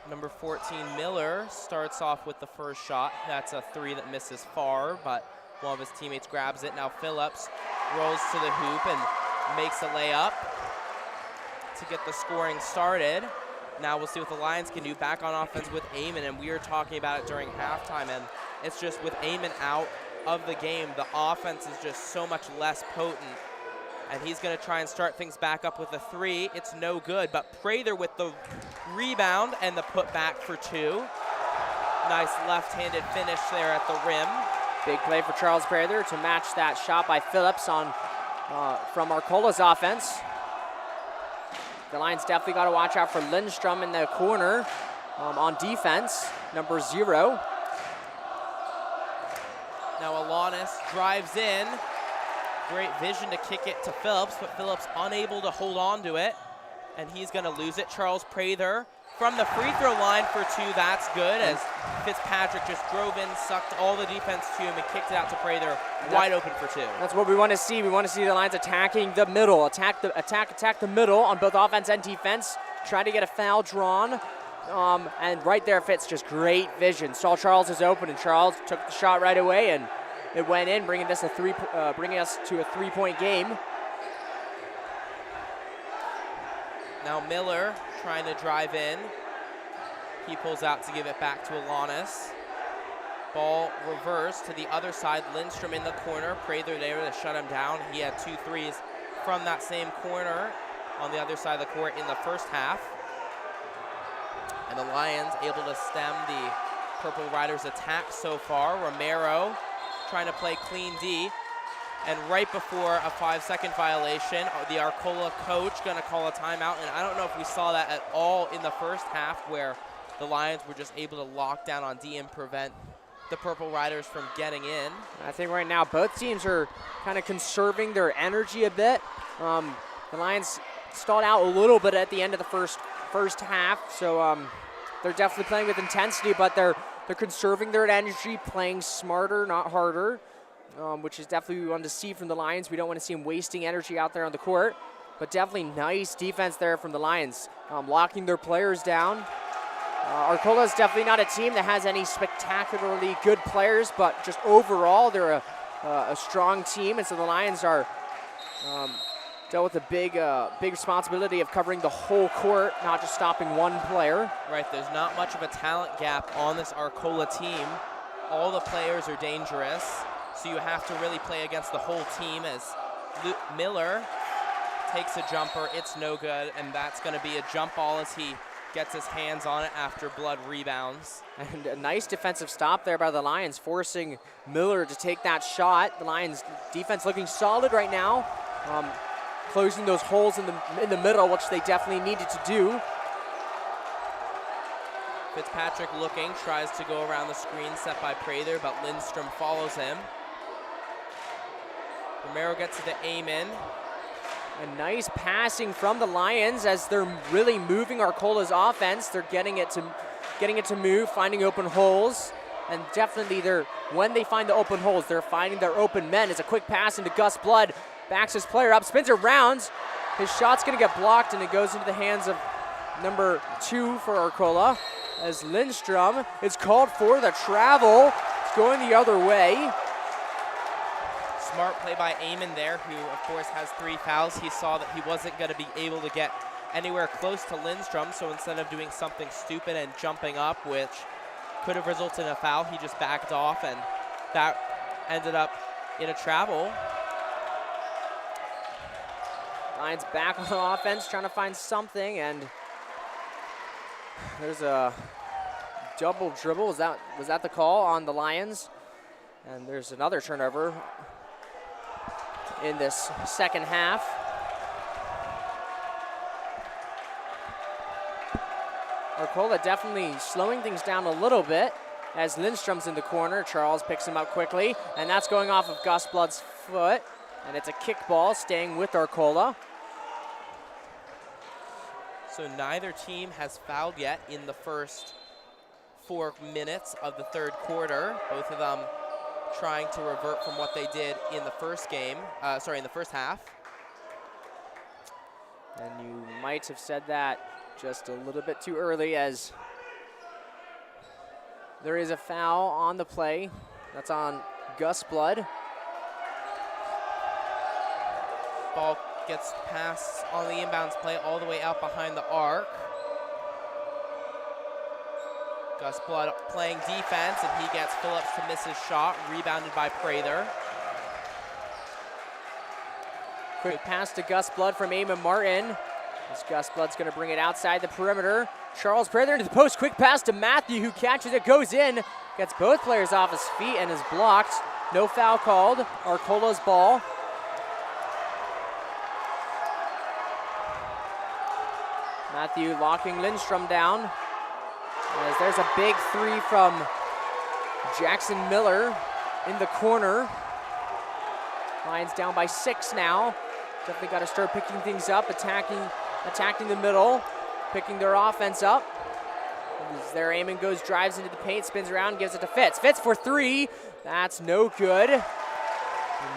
Number 14, Miller, starts off with the first shot. That's a 3 that misses far, but one of his teammates grabs it. Now Phillips rolls to the hoop and makes a layup to get the scoring started. Now we'll see what the Lions can do back on offense with Eamon, and we were talking about it during halftime, and it's just with Eamon out of the game, the offense is just so much less potent. And he's going to try and start things back up with a 3. It's no good, but Prather with the rebound and the putback for 2. Nice left-handed finish there at the rim. Big play for Charles Prather to match that shot by Phillips from Arcola's offense. The Lions definitely got to watch out for Lindstrom in the corner on defense, number 0. Now Alanis drives in. Great vision to kick it to Phillips, but Phillips unable to hold on to it, and he's going to lose it. Charles Prather from the free throw line for 2. That's good, as Fitzpatrick just drove in, sucked all the defense to him, and kicked it out to Prather, wide open for 2. That's what we want to see. We want to see the Lions attacking the middle, attack the middle on both offense and defense, try to get a foul drawn. And right there, Fitz, just great vision. Saw Charles is open, and Charles took the shot right away, and it went in, bringing us to a 3-point game. Now Miller trying to drive in. He pulls out to give it back to Alanis. Ball reversed to the other side. Lindstrom in the corner. Prather there to shut him down. He had 2 threes from that same corner on the other side of the court in the first half. And the Lions able to stem the Purple Riders' attack so far. Romero trying to play clean D. And right before a 5-second violation, the Arcola coach going to call a timeout. And I don't know if we saw that at all in the first half, where the Lions were just able to lock down on D and prevent the Purple Riders from getting in. I think right now both teams are kind of conserving their energy a bit. The Lions stalled out a little bit at the end of the first half, so they're definitely playing with intensity, but they're conserving their energy, playing smarter, not harder, which is definitely what we want to see from the Lions. We don't want to see them wasting energy out there on the court, but definitely nice defense there from the Lions, locking their players down. Arcola is definitely not a team that has any spectacularly good players, but just overall they're a strong team, and so the Lions are dealt with a big responsibility of covering the whole court, not just stopping one player. Right, there's not much of a talent gap on this Arcola team. All the players are dangerous, so you have to really play against the whole team. As Miller takes a jumper, it's no good, and that's going to be a jump ball as he gets his hands on it after Blood rebounds. And a nice defensive stop there by the Lions, forcing Miller to take that shot. The Lions defense looking solid right now, closing those holes in the middle, which they definitely needed to do. Fitzpatrick looking, tries to go around the screen set by Prather, but Lindstrom follows him. Romero gets it to Eamon. A nice passing from the Lions as they're really moving Arcola's offense. They're getting it to move, finding open holes, and definitely when they find the open holes, they're finding their open men. It's a quick pass into Gus Blood, backs his player up, spins around. His shot's gonna get blocked, and it goes into the hands of number 2 for Arcola. as Lindstrom is called for the travel. It's going the other way. Smart play by Eamon there, who of course has 3 fouls. He saw that he wasn't going to be able to get anywhere close to Lindstrom, so instead of doing something stupid and jumping up, which could have resulted in a foul, he just backed off, and that ended up in a travel. Lions back on offense, trying to find something, and there's a double dribble. Was that the call on the Lions? And there's another turnover in this second half. Arcola definitely slowing things down a little bit as Lindstrom's in the corner. Charles picks him up quickly, and that's going off of Gus Blood's foot, and it's a kickball staying with Arcola. So neither team has fouled yet in the first 4 minutes of the third quarter. Both of them trying to revert from what they did in the first game, in the first half. And you might have said that just a little bit too early, as there is a foul on the play. That's on Gus Blood. Ball gets passed on the inbounds play all the way out behind the arc. Gus Blood playing defense, and he gets Phillips to miss his shot, rebounded by Prather. Quick pass to Gus Blood from Eamon Martin. As Gus Blood's going to bring it outside the perimeter. Charles Prather into the post. Quick pass to Matthew, who catches it, goes in, gets both players off his feet, and is blocked. No foul called. Arcola's ball. Matthew locking Lindstrom down. As there's a big 3 from Jackson Miller in the corner. Lions down by 6 now. Definitely got to start picking things up, attacking the middle, picking their offense up. As their Eamon goes, drives into the paint, spins around, gives it to Fitz. Fitz for 3. That's no good. And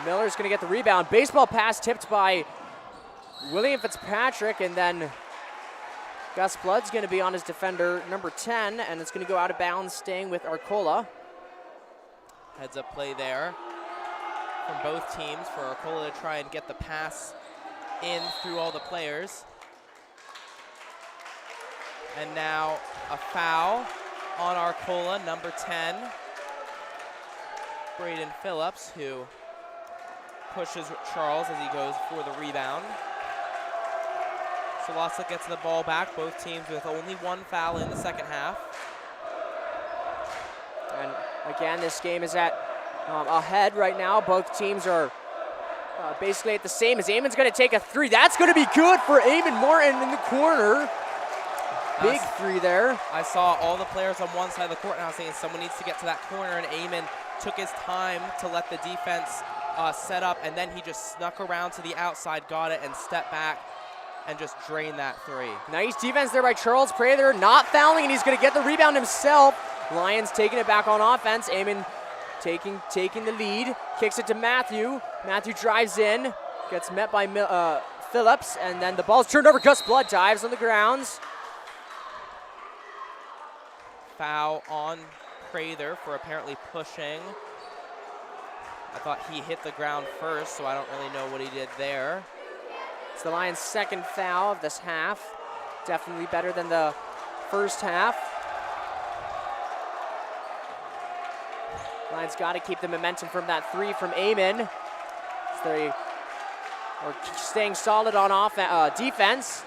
Miller's going to get the rebound. Baseball pass tipped by William Fitzpatrick, and then Gus Blood's going to be on his defender, number 10, and it's going to go out of bounds, staying with Arcola. Heads up play there from both teams for Arcola to try and get the pass in through all the players. And now a foul on Arcola, number 10, Braden Phillips, who pushes Charles as he goes for the rebound. Salette gets the ball back, both teams with only 1 foul in the second half. And again, this game is at ahead right now. Both teams are basically at the same, as Eamon's going to take a 3. That's going to be good for Eamon Martin in the corner. Big 3 there. I saw all the players on one side of the court, and I was thinking someone needs to get to that corner, and Eamon took his time to let the defense set up, and then he just snuck around to the outside, got it, and stepped back and just drained that 3. Nice defense there by Charles Prather, not fouling, and he's going to get the rebound himself. Lions taking it back on offense. Eamon taking the lead, kicks it to Matthew. Matthew drives in, gets met by Phillips, and then the ball's turned over. Gus Blood dives on the grounds. Foul on Prather for apparently pushing. I thought he hit the ground first, so I don't really know what he did there. It's the Lions' second foul of this half. Definitely better than the first half. Lions got to keep the momentum from that 3 from Eamon. They are staying solid on defense.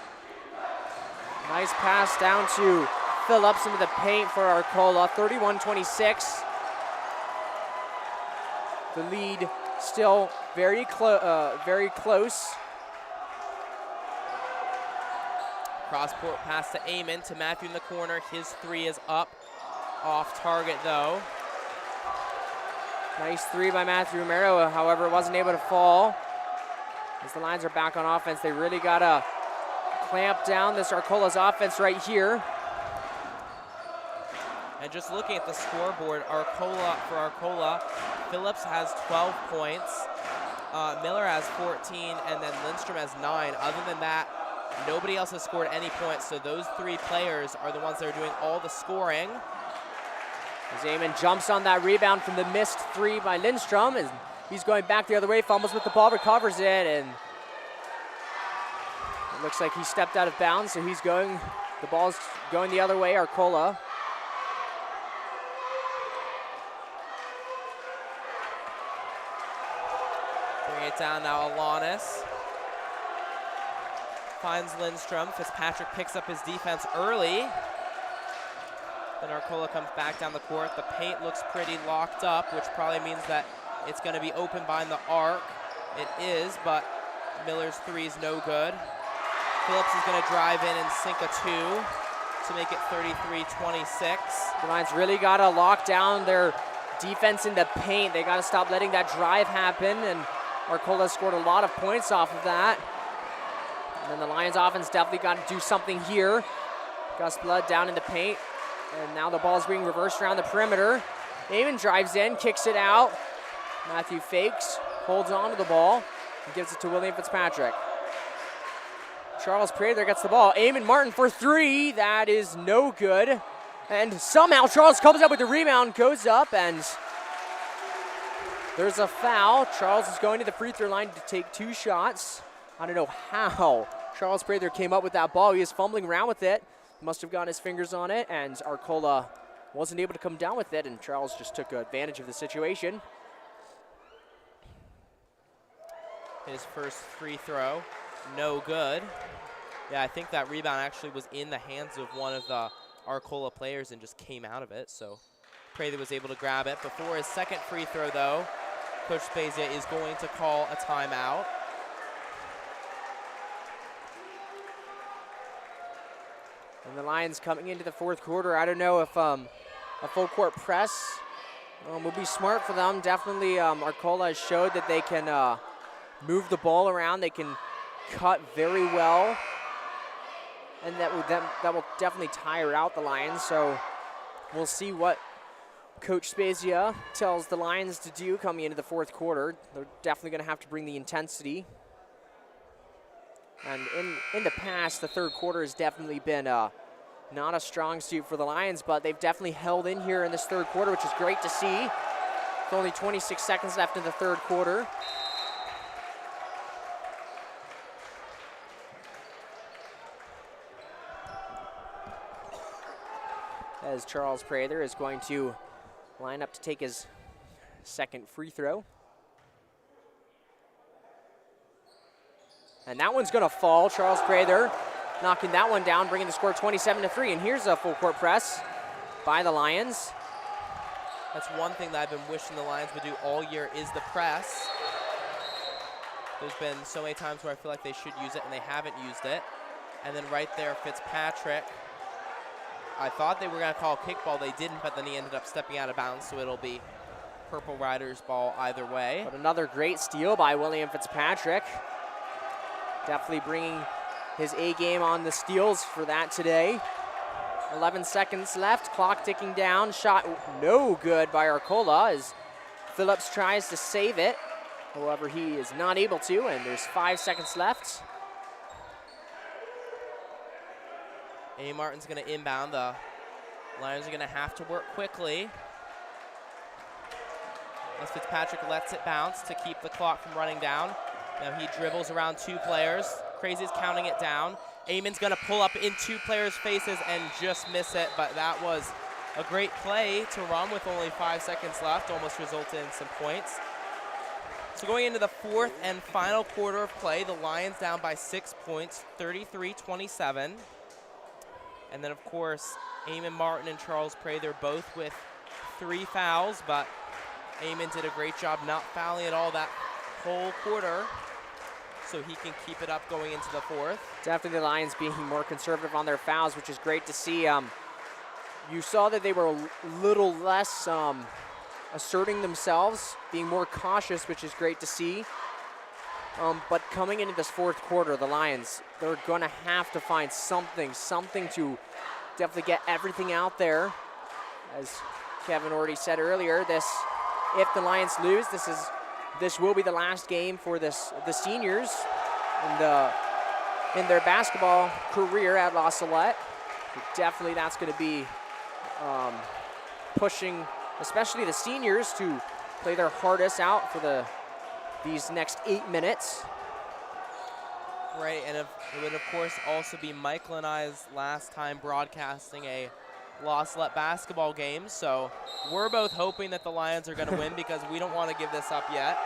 Nice pass down to Phillips into the paint for Arcola, 31-26. The lead still very close. Cross-court pass to Eamon, to Matthew in the corner. His 3 is up, off target though. Nice 3 by Matthew Romero, however, wasn't able to fall. As the Lions are back on offense, they really got to clamp down this Arcola's offense right here. And just looking at the scoreboard, for Arcola, Phillips has 12 points, Miller has 14, and then Lindstrom has 9. Other than that, Nobody else has scored any points, so those 3 players are the ones that are doing all the scoring. As Eamon jumps on that rebound from the missed 3 by Lindstrom, and he's going back the other way, fumbles with the ball, recovers it, and it looks like he stepped out of bounds, so the ball's going the other way, Arcola. Bring it down now, Alanis. Finds Lindstrom. Fitzpatrick picks up his defense early. Then Arcola comes back down the court. The paint looks pretty locked up, which probably means that it's going to be open behind the arc. It is, but Miller's 3 is no good. Phillips is going to drive in and sink a 2 to make it 33-26. The Lions really got to lock down their defense in the paint. They got to stop letting that drive happen, and Arcola scored a lot of points off of that. And then the Lions offense definitely got to do something here. Gus Blood down in the paint, and now the ball's being reversed around the perimeter. Eamon drives in, kicks it out. Matthew fakes, holds on to the ball, and gives it to William Fitzpatrick. Charles Prather gets the ball. Eamon Martin for 3. That is no good. And somehow Charles comes up with the rebound, goes up, and there's a foul. Charles is going to the free throw line to take 2 shots. I don't know how Charles Prather came up with that ball. He was fumbling around with it. Must have gotten his fingers on it, and Arcola wasn't able to come down with it, and Charles just took advantage of the situation. His first free throw, no good. Yeah, I think that rebound actually was in the hands of one of the Arcola players and just came out of it, so Prather was able to grab it. Before his second free throw, though, Coach Spezia is going to call a timeout. And the Lions coming into the 4th quarter. I don't know if a full court press will be smart for them. Definitely Arcola has showed that they can move the ball around. They can cut very well. And that will definitely tire out the Lions. So we'll see what Coach Spezia tells the Lions to do coming into the 4th quarter. They're definitely going to have to bring the intensity. And in the past, the 3rd quarter has definitely been not a strong suit for the Lions, but they've definitely held in here in this 3rd quarter, which is great to see. With only 26 seconds left in the 3rd quarter. As Charles Prather is going to line up to take his second free throw. And that one's gonna fall. Charles Prather knocking that one down, bringing the score 27-3. And here's a full court press by the Lions. That's one thing that I've been wishing the Lions would do all year is the press. There's been so many times where I feel like they should use it and they haven't used it. And then right there, Fitzpatrick. I thought they were gonna call a kickball, they didn't, but then he ended up stepping out of bounds, so it'll be Purple Riders ball either way. But another great steal by William Fitzpatrick. Definitely bringing his A game on the steals for that today. 11 seconds left, clock ticking down. Shot no good by Arcola as Phillips tries to save it. However, he is not able to, and there's 5 seconds left. A. Martin's gonna inbound. The Lions are gonna have to work quickly. As Fitzpatrick lets it bounce to keep the clock from running down. Now he dribbles around 2 players. Crazy's counting it down. Eamon's gonna pull up in 2 players' faces and just miss it, but that was a great play to run with only 5 seconds left, almost resulted in some points. So going into the 4th and final quarter of play, the Lions down by 6 points, 33-27. And then, of course, Eamon Martin and Charles Prather both with 3 fouls, but Eamon did a great job not fouling at all that whole quarter, so he can keep it up going into the 4th. Definitely the Lions being more conservative on their fouls, which is great to see. You saw that they were a little less asserting themselves, being more cautious, which is great to see. But coming into this 4th quarter, the Lions, they're going to have to find something to definitely get everything out there. As Kevin already said earlier, if the Lions lose, this will be the last game for the seniors in the in their basketball career at La Salette. Definitely that's going to be pushing, especially the seniors, to play their hardest out for these next 8 minutes. Right, and it would of course also be Michael and I's last time broadcasting a La Salette basketball game, so we're both hoping that the Lions are going to win because we don't want to give this up yet.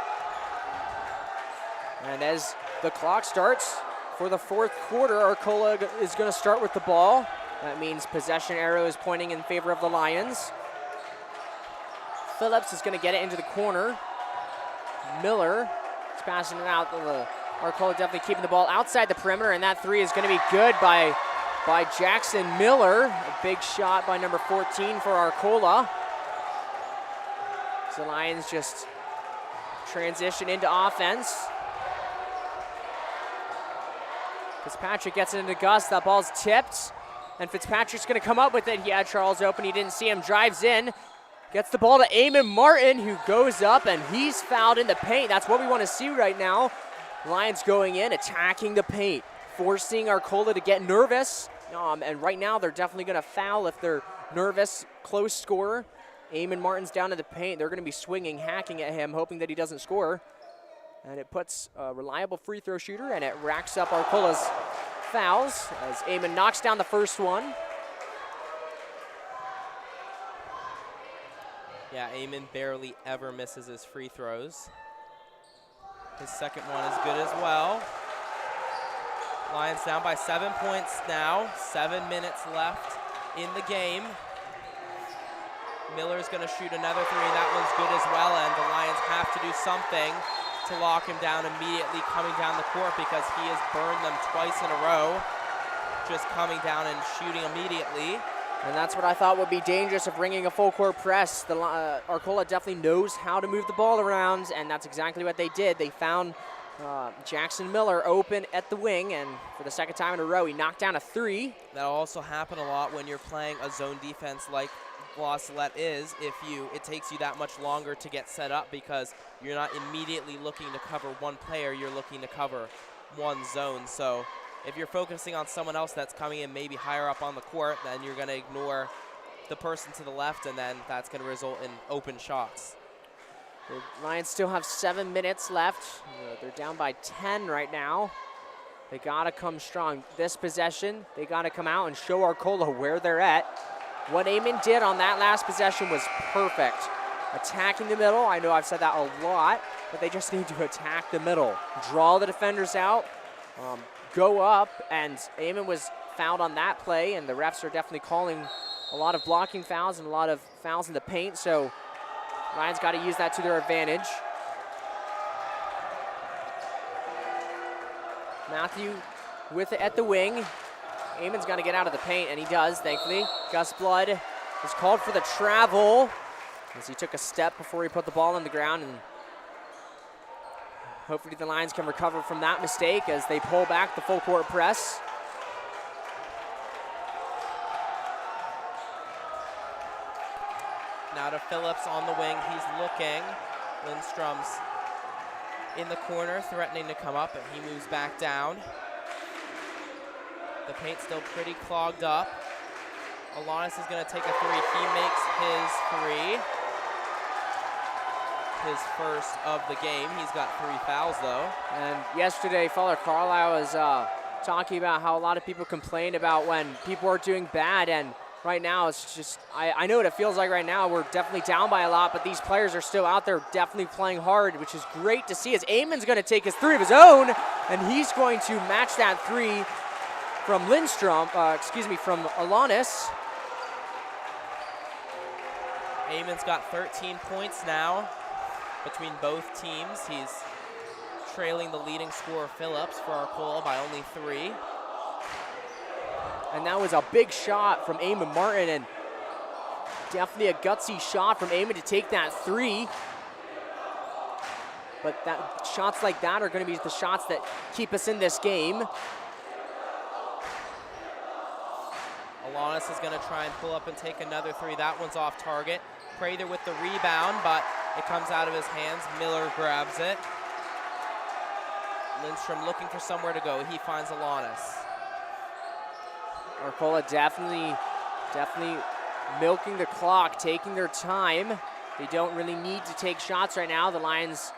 And as the clock starts for the fourth quarter, Arcola is going to start with the ball. That means possession arrow is pointing in favor of the Lions. Phillips is going to get it into the corner. Miller is passing it out. Arcola definitely keeping the ball outside the perimeter, and that three is going to be good by Jackson Miller. A big shot by number 14 for Arcola. So the Lions just transition into offense. Fitzpatrick gets it into Gus. That ball's tipped, and Fitzpatrick's going to come up with it. He had Charles open. He didn't see him. Drives in. Gets the ball to Eamon Martin, who goes up, and he's fouled in the paint. That's what we want to see right now. Lions going in, attacking the paint, forcing Arcola to get nervous. And right now, they're definitely going to foul if they're nervous. Close score. Eamon Martin's down in the paint. They're going to be swinging, hacking at him, hoping that he doesn't score. And it puts a reliable free throw shooter, and it racks up Arcola's fouls as Eamon knocks down the first one. Yeah, Eamon barely ever misses his free throws. His second one is good as well. Lions down by 7 points now. 7 minutes left in the game. Miller's going to shoot another three. That one's good as well, and the Lions have to do something to lock him down immediately coming down the court because he has burned them twice in a row, just coming down and shooting immediately. And that's what I thought would be dangerous of bringing a full court press. Arcola definitely knows how to move the ball around, and that's exactly what they did. They found Jackson Miller open at the wing, and for the second time in a row, he knocked down a three. That'll also happen a lot when you're playing a zone defense like La Salette is. It takes you that much longer to get set up because you're not immediately looking to cover one player, you're looking to cover one zone. So if you're focusing on someone else that's coming in maybe higher up on the court, then you're going to ignore the person to the left, and then that's going to result in open shots. The Lions still have 7 minutes left. They're down by 10 right now. They got to come strong. This possession, they got to come out and show Arcola where they're at. What Eamon did on that last possession was perfect. Attacking the middle, I know I've said that a lot, but they just need to attack the middle. Draw the defenders out, go up, and Eamon was fouled on that play, and the refs are definitely calling a lot of blocking fouls and a lot of fouls in the paint, so Lions got to use that to their advantage. Matthew with it at the wing. Eamon's got to get out of the paint, and he does, thankfully. Gus Blood is called for the travel as he took a step before he put the ball on the ground, and hopefully the Lions can recover from that mistake as they pull back the full court press. Now to Phillips on the wing, he's looking. Lindstrom's in the corner, threatening to come up, and he moves back down. The paint's still pretty clogged up. Alanis is going to take a three. He makes his three. His first of the game. He's got 3 fouls, though. And yesterday, Father Carlisle was talking about how a lot of people complain about when people are doing bad, and right now it's just, I know what it feels like right now. We're definitely down by a lot, but these players are still out there definitely playing hard, which is great to see as Eamon's going to take his three of his own, and he's going to match that three from from Alanis. Eamon's got 13 points now between both teams. He's trailing the leading scorer, Phillips, for Arcola by only 3. And that was a big shot from Eamon Martin, and definitely a gutsy shot from Eamon to take that three. But shots like that are going to be the shots that keep us in this game. Alanis is going to try and pull up and take another three. That one's off target. Prather with the rebound, but it comes out of his hands. Miller grabs it. Lindstrom looking for somewhere to go. He finds Alanis. Arcola definitely milking the clock, taking their time. They don't really need to take shots right now. The Lions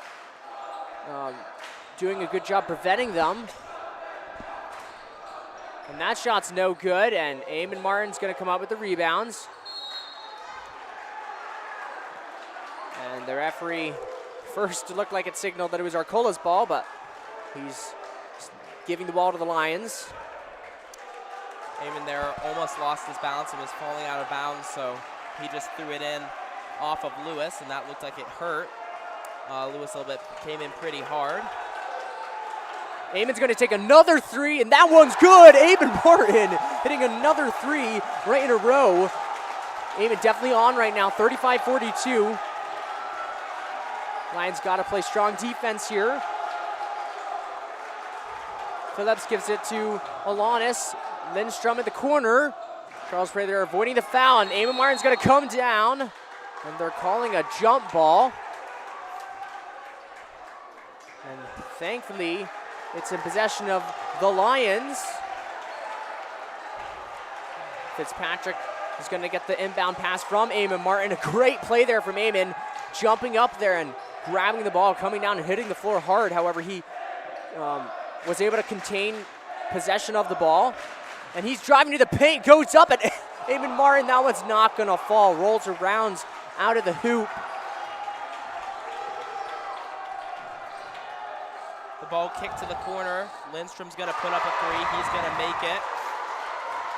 doing a good job preventing them. And that shot's no good, and Eamon Martin's gonna come up with the rebounds. And the referee first looked like it signaled that it was Arcola's ball, but he's giving the ball to the Lions. Eamon there almost lost his balance and was falling out of bounds, so he just threw it in off of Lewis, and that looked like it hurt. Lewis a little bit came in pretty hard. Eamon's going to take another three, and that one's good. Eamon Martin hitting another three right in a row. Eamon definitely on right now, 35-42. Lions got to play strong defense here. Phillips gives it to Alanis. Lindstrom in the corner. Charles Prather avoiding the foul, and Eamon Martin's going to come down, and they're calling a jump ball. And thankfully, it's in possession of the Lions. Fitzpatrick is going to get the inbound pass from Eamon Martin. A great play there from Eamon, jumping up there and grabbing the ball, coming down and hitting the floor hard. However, he was able to contain possession of the ball. And he's driving to the paint, goes up, and Eamon Martin, that one's not going to fall. Rolls around out of the hoop. The ball kicked to the corner. Lindstrom's going to put up a three. He's going to make it.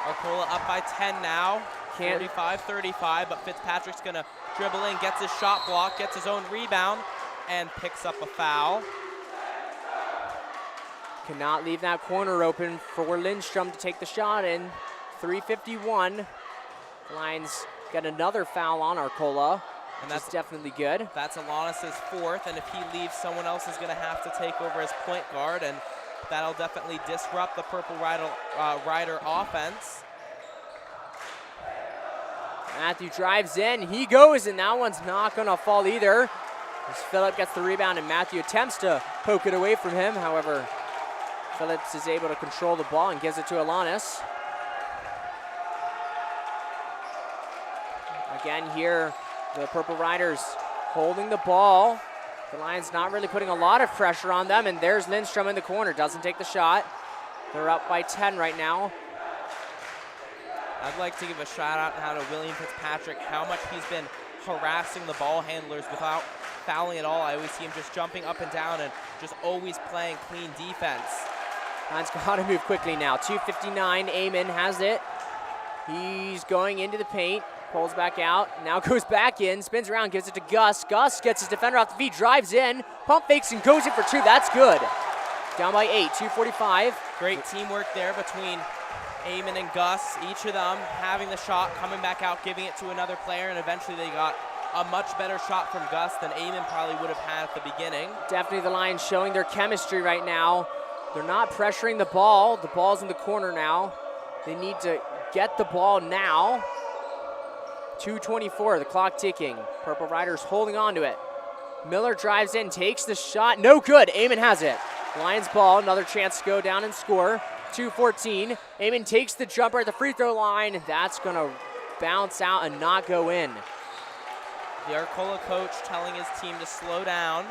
Arcola up by 10 now. 45-35, but Fitzpatrick's going to dribble in, gets his shot block, gets his own rebound, and picks up a foul. Cannot leave that corner open for Lindstrom to take the shot in. 3:51. Lions get another foul on Arcola, and that's definitely good. That's Alanis' fourth, and if he leaves, someone else is going to have to take over as point guard, and that'll definitely disrupt the Purple Rider offense. Matthew drives in, he goes, and that one's not going to fall either. As Phillip gets the rebound, and Matthew attempts to poke it away from him. However, Phillips is able to control the ball and gives it to Alanis. Again here, the Purple Riders holding the ball. The Lions not really putting a lot of pressure on them, and there's Lindstrom in the corner, doesn't take the shot. They're up by 10 right now. I'd like to give a shout out now to William Fitzpatrick, how much he's been harassing the ball handlers without fouling at all. I always see him just jumping up and down and just always playing clean defense. Lions got to move quickly now. 2:59, Eamon has it. He's going into the paint, pulls back out, now goes back in, spins around, gives it to Gus. Gus gets his defender off the feet, drives in, pump fakes and goes in for two. That's good. Down by 8, 2:45. Great teamwork there between Eamon and Gus, each of them having the shot, coming back out, giving it to another player, and eventually they got a much better shot from Gus than Eamon probably would have had at the beginning. Definitely the Lions showing their chemistry right now. They're not pressuring the ball. The ball's in the corner now. They need to get the ball now. 2:24, the clock ticking. Purple Riders holding on to it. Miller drives in, takes the shot. No good. Eamon has it. Lions ball, another chance to go down and score. 2:14. Eamon takes the jumper at the free throw line. That's going to bounce out and not go in. The Arcola coach telling his team to slow down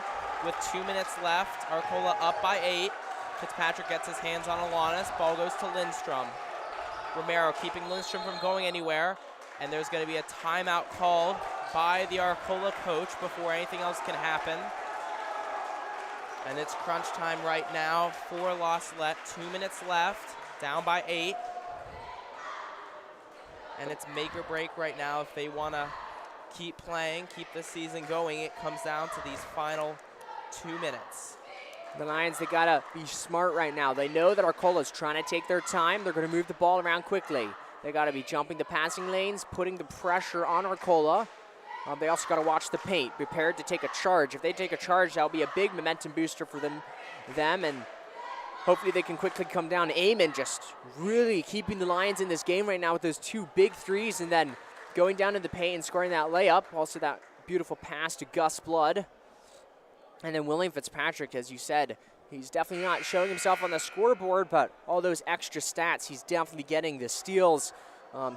with 2 minutes left. Arcola up by 8. Fitzpatrick gets his hands on Alanis. Ball goes to Lindstrom. Romero keeping Lindstrom from going anywhere. And there's going to be a timeout called by the Arcola coach before anything else can happen. And it's crunch time right now for La Salette. 2 minutes left, down by 8. And it's make or break right now if they want to keep playing, keep this season going. It comes down to these final 2 minutes. The Lions, they got to be smart right now. They know that Arcola's trying to take their time. They're going to move the ball around quickly. They got to be jumping the passing lanes, putting the pressure on Arcola. They also got to watch the paint, prepared to take a charge. If they take a charge, that'll be a big momentum booster for them, and hopefully they can quickly come down. Eamon just really keeping the Lions in this game right now with those 2 big threes, and then going down to the paint and scoring that layup. Also that beautiful pass to Gus Blood. And then William Fitzpatrick, as you said, He's definitely not showing himself on the scoreboard, but all those extra stats, he's definitely getting the steals.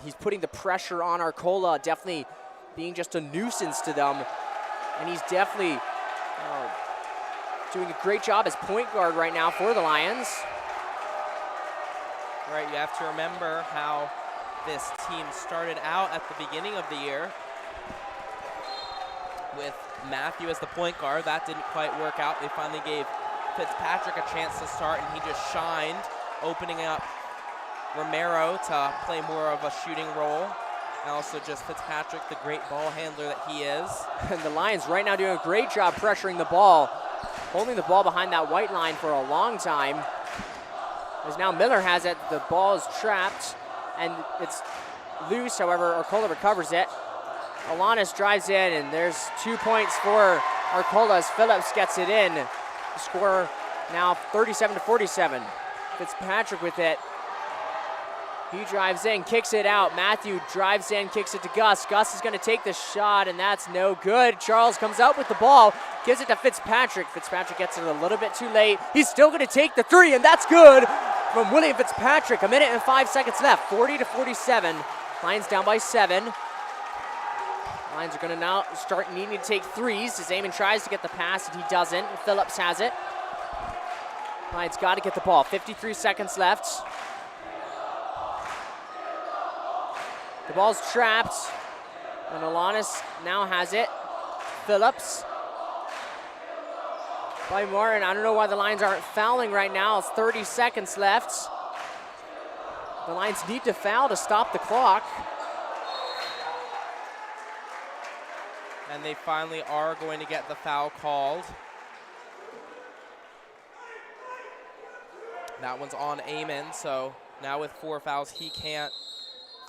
He's putting the pressure on Arcola, definitely being just a nuisance to them. And he's definitely doing a great job as point guard right now for the Lions. Right, you have to remember how this team started out at the beginning of the year with Matthew as the point guard. That didn't quite work out. They finally gave Fitzpatrick a chance to start, and he just shined, opening up Romero to play more of a shooting role. And also just Fitzpatrick, the great ball handler that he is. And the Lions right now doing a great job pressuring the ball, holding the ball behind that white line for a long time. As now Miller has it, the ball is trapped, and it's loose. However, Arcola recovers it. Alanis drives in, and there's 2 points for Arcola as Phillips gets it in. The score now 37-47. Fitzpatrick with it. He drives in, kicks it out. Matthew drives in, kicks it to Gus. Gus is going to take the shot, and that's no good. Charles comes out with the ball, gives it to Fitzpatrick. Fitzpatrick gets it a little bit too late. He's still going to take the three, and that's good from William Fitzpatrick. 1 minute and 5 seconds left, 40-47. Lions down by 7. Lions are going to now start needing to take threes as Eamon tries to get the pass, and he doesn't. Phillips has it. Lions got to get the ball. 53 seconds left. The ball's trapped, and Alanis now has it. Phillips by Martin. I don't know why the Lions aren't fouling right now. It's 30 seconds left. The Lions need to foul to stop the clock. And they finally are going to get the foul called. That one's on Eamon, so now with 4 fouls, he can't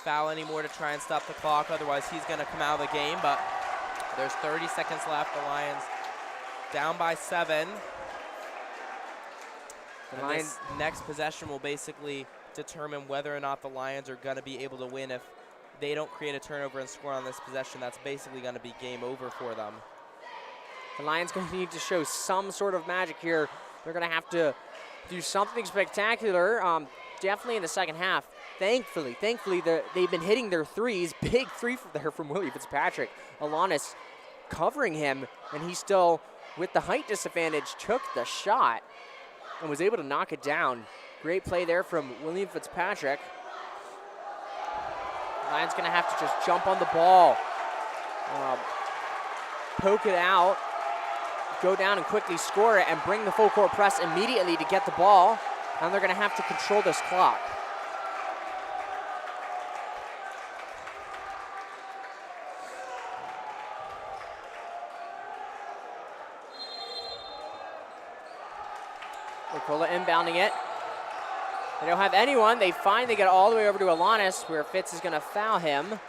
foul anymore to try and stop the clock. Otherwise, he's going to come out of the game, but there's 30 seconds left. The Lions down by 7. And this next possession will basically determine whether or not the Lions are going to be able to win. If they don't create a turnover and score on this possession, that's basically going to be game over for them. The Lions going to need to show some sort of magic here. They're going to have to do something spectacular, definitely in the second half. Thankfully, they've been hitting their threes. Big three there from Willie Fitzpatrick. Alanis covering him, and he still, with the height disadvantage, took the shot and was able to knock it down. Great play there from William Fitzpatrick. Lions gonna have to just jump on the ball, poke it out, go down and quickly score it, and bring the full court press immediately to get the ball. And they're gonna have to control this clock. Arcola inbounding it. They don't have anyone. They finally get all the way over to Alanis, where Fitz is going to foul him.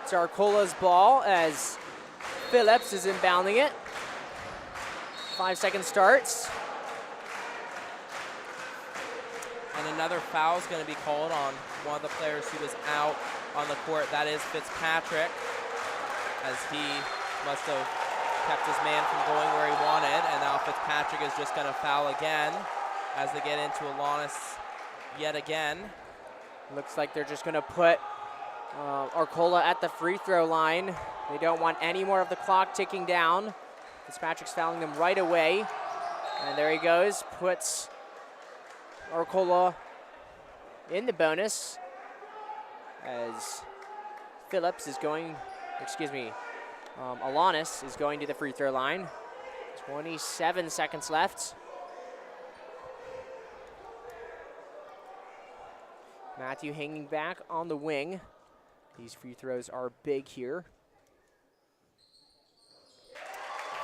It's Arcola's ball as Phillips is inbounding it. 5-second starts. And another foul is going to be called on one of the players who was out on the court. That is Fitzpatrick, as he must have kept his man from going where he wanted. And now Fitzpatrick is just going to foul again as they get into Alanis yet again. Looks like they're just going to put Arcola at the free throw line. They don't want any more of the clock ticking down. Fitzpatrick's fouling them right away. And there he goes, puts Arcola in the bonus as Phillips is going, Alanis is going to the free throw line. 27 seconds left. Matthew hanging back on the wing. These free throws are big here.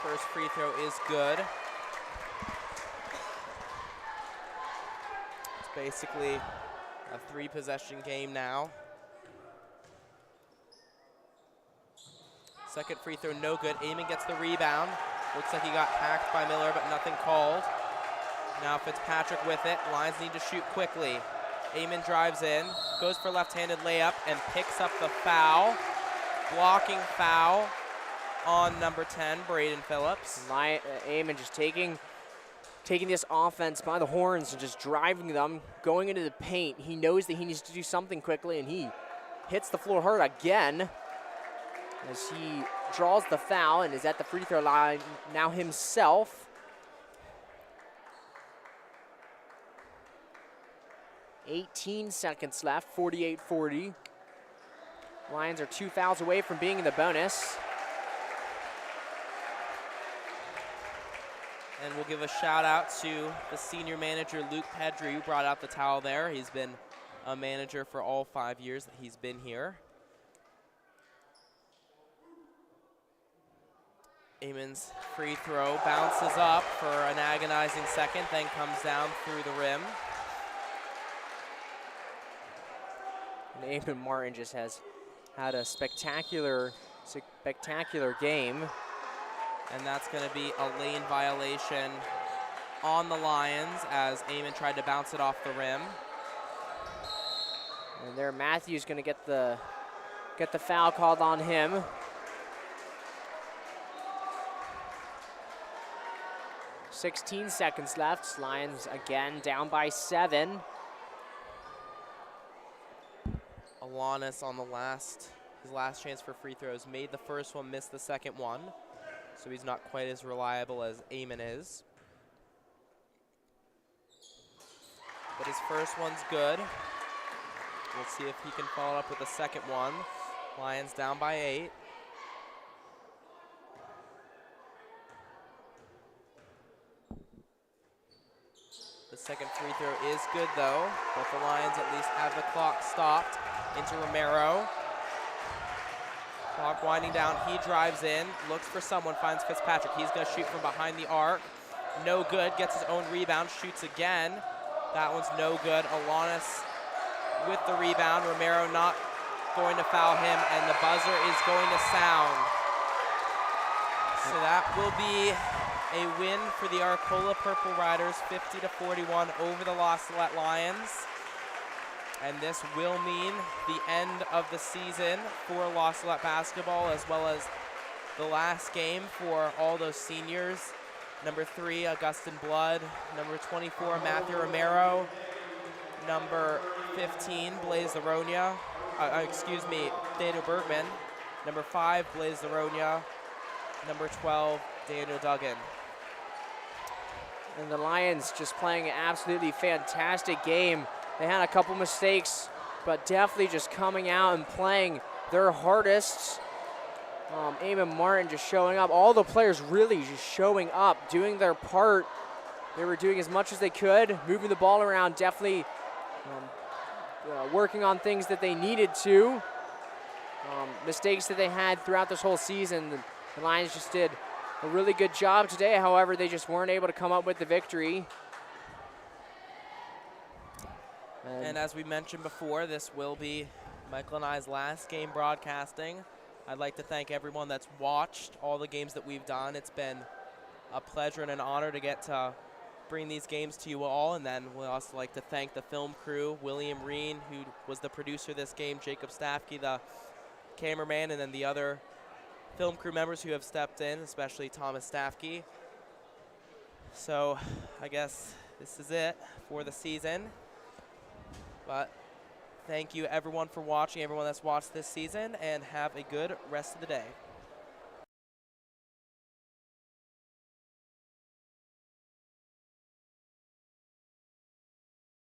First free throw is good. It's basically a 3-possession game now. Second free throw, no good. Eamon gets the rebound. Looks like he got hacked by Miller, but nothing called. Now Fitzpatrick with it. Lions need to shoot quickly. Amon drives in, goes for left-handed layup, and picks up the foul. Blocking foul on number 10, Braden Phillips. Amon just taking this offense by the horns and just driving them, going into the paint. He knows that he needs to do something quickly, and he hits the floor hard again as he draws the foul and is at the free throw line now himself. 18 seconds left, 48-40. Lions are 2 fouls away from being in the bonus. And we'll give a shout out to the senior manager, Luke Pedri, who brought out the towel there. He's been a manager for all 5 years that he's been here. Amon's free throw bounces up for an agonizing second, then comes down through the rim. And Amon Martin just has had a spectacular game. And that's going to be a lane violation on the Lions as Amon tried to bounce it off the rim. And there Matthews going to get the foul called on him. .16 seconds left. Lions again down by 7. Alanis on his last chance for free throws. Made the first one, missed the second one. So he's not quite as reliable as Amon is. But his first one's good. We'll see if he can follow up with the second one. Lions down by 8. The second free throw is good though, but the Lions at least have the clock stopped into Romero. Clock winding down, he drives in, looks for someone, finds Fitzpatrick. He's gonna shoot from behind the arc. No good, gets his own rebound, shoots again. That one's no good. Alanis with the rebound. Romero not going to foul him, and the buzzer is going to sound. So that will be a win for the Arcola Purple Riders, 50-41 over the La Salette Lions. And this will mean the end of the season for La Salette basketball, as well as the last game for all those seniors. Number 3, Augustin Blood. Number 24, Matthew Romero. Number 15, Blaze Laronia. Daniel Bergman. Number 5, Blaze Laronia. Number 12, Daniel Duggan. And the Lions just playing an absolutely fantastic game. They had a couple mistakes, but definitely just coming out and playing their hardest. Amon Martin just showing up. All the players really just showing up, doing their part. They were doing as much as they could, moving the ball around, definitely working on things that they needed to. Mistakes that they had throughout this whole season. The Lions just did a really good job today. However, they just weren't able to come up with the victory. And as we mentioned before, this will be Michael and I's last game broadcasting. I'd like to thank everyone that's watched all the games that we've done. It's been a pleasure and an honor to get to bring these games to you all. And then we'd also like to thank the film crew, William Reen, who was the producer of this game, Jacob Staffke, the cameraman, and then the other film crew members who have stepped in, especially Thomas Staffke. So I guess this is it for the season. But thank you everyone for watching, everyone that's watched this season, and have a good rest of the day.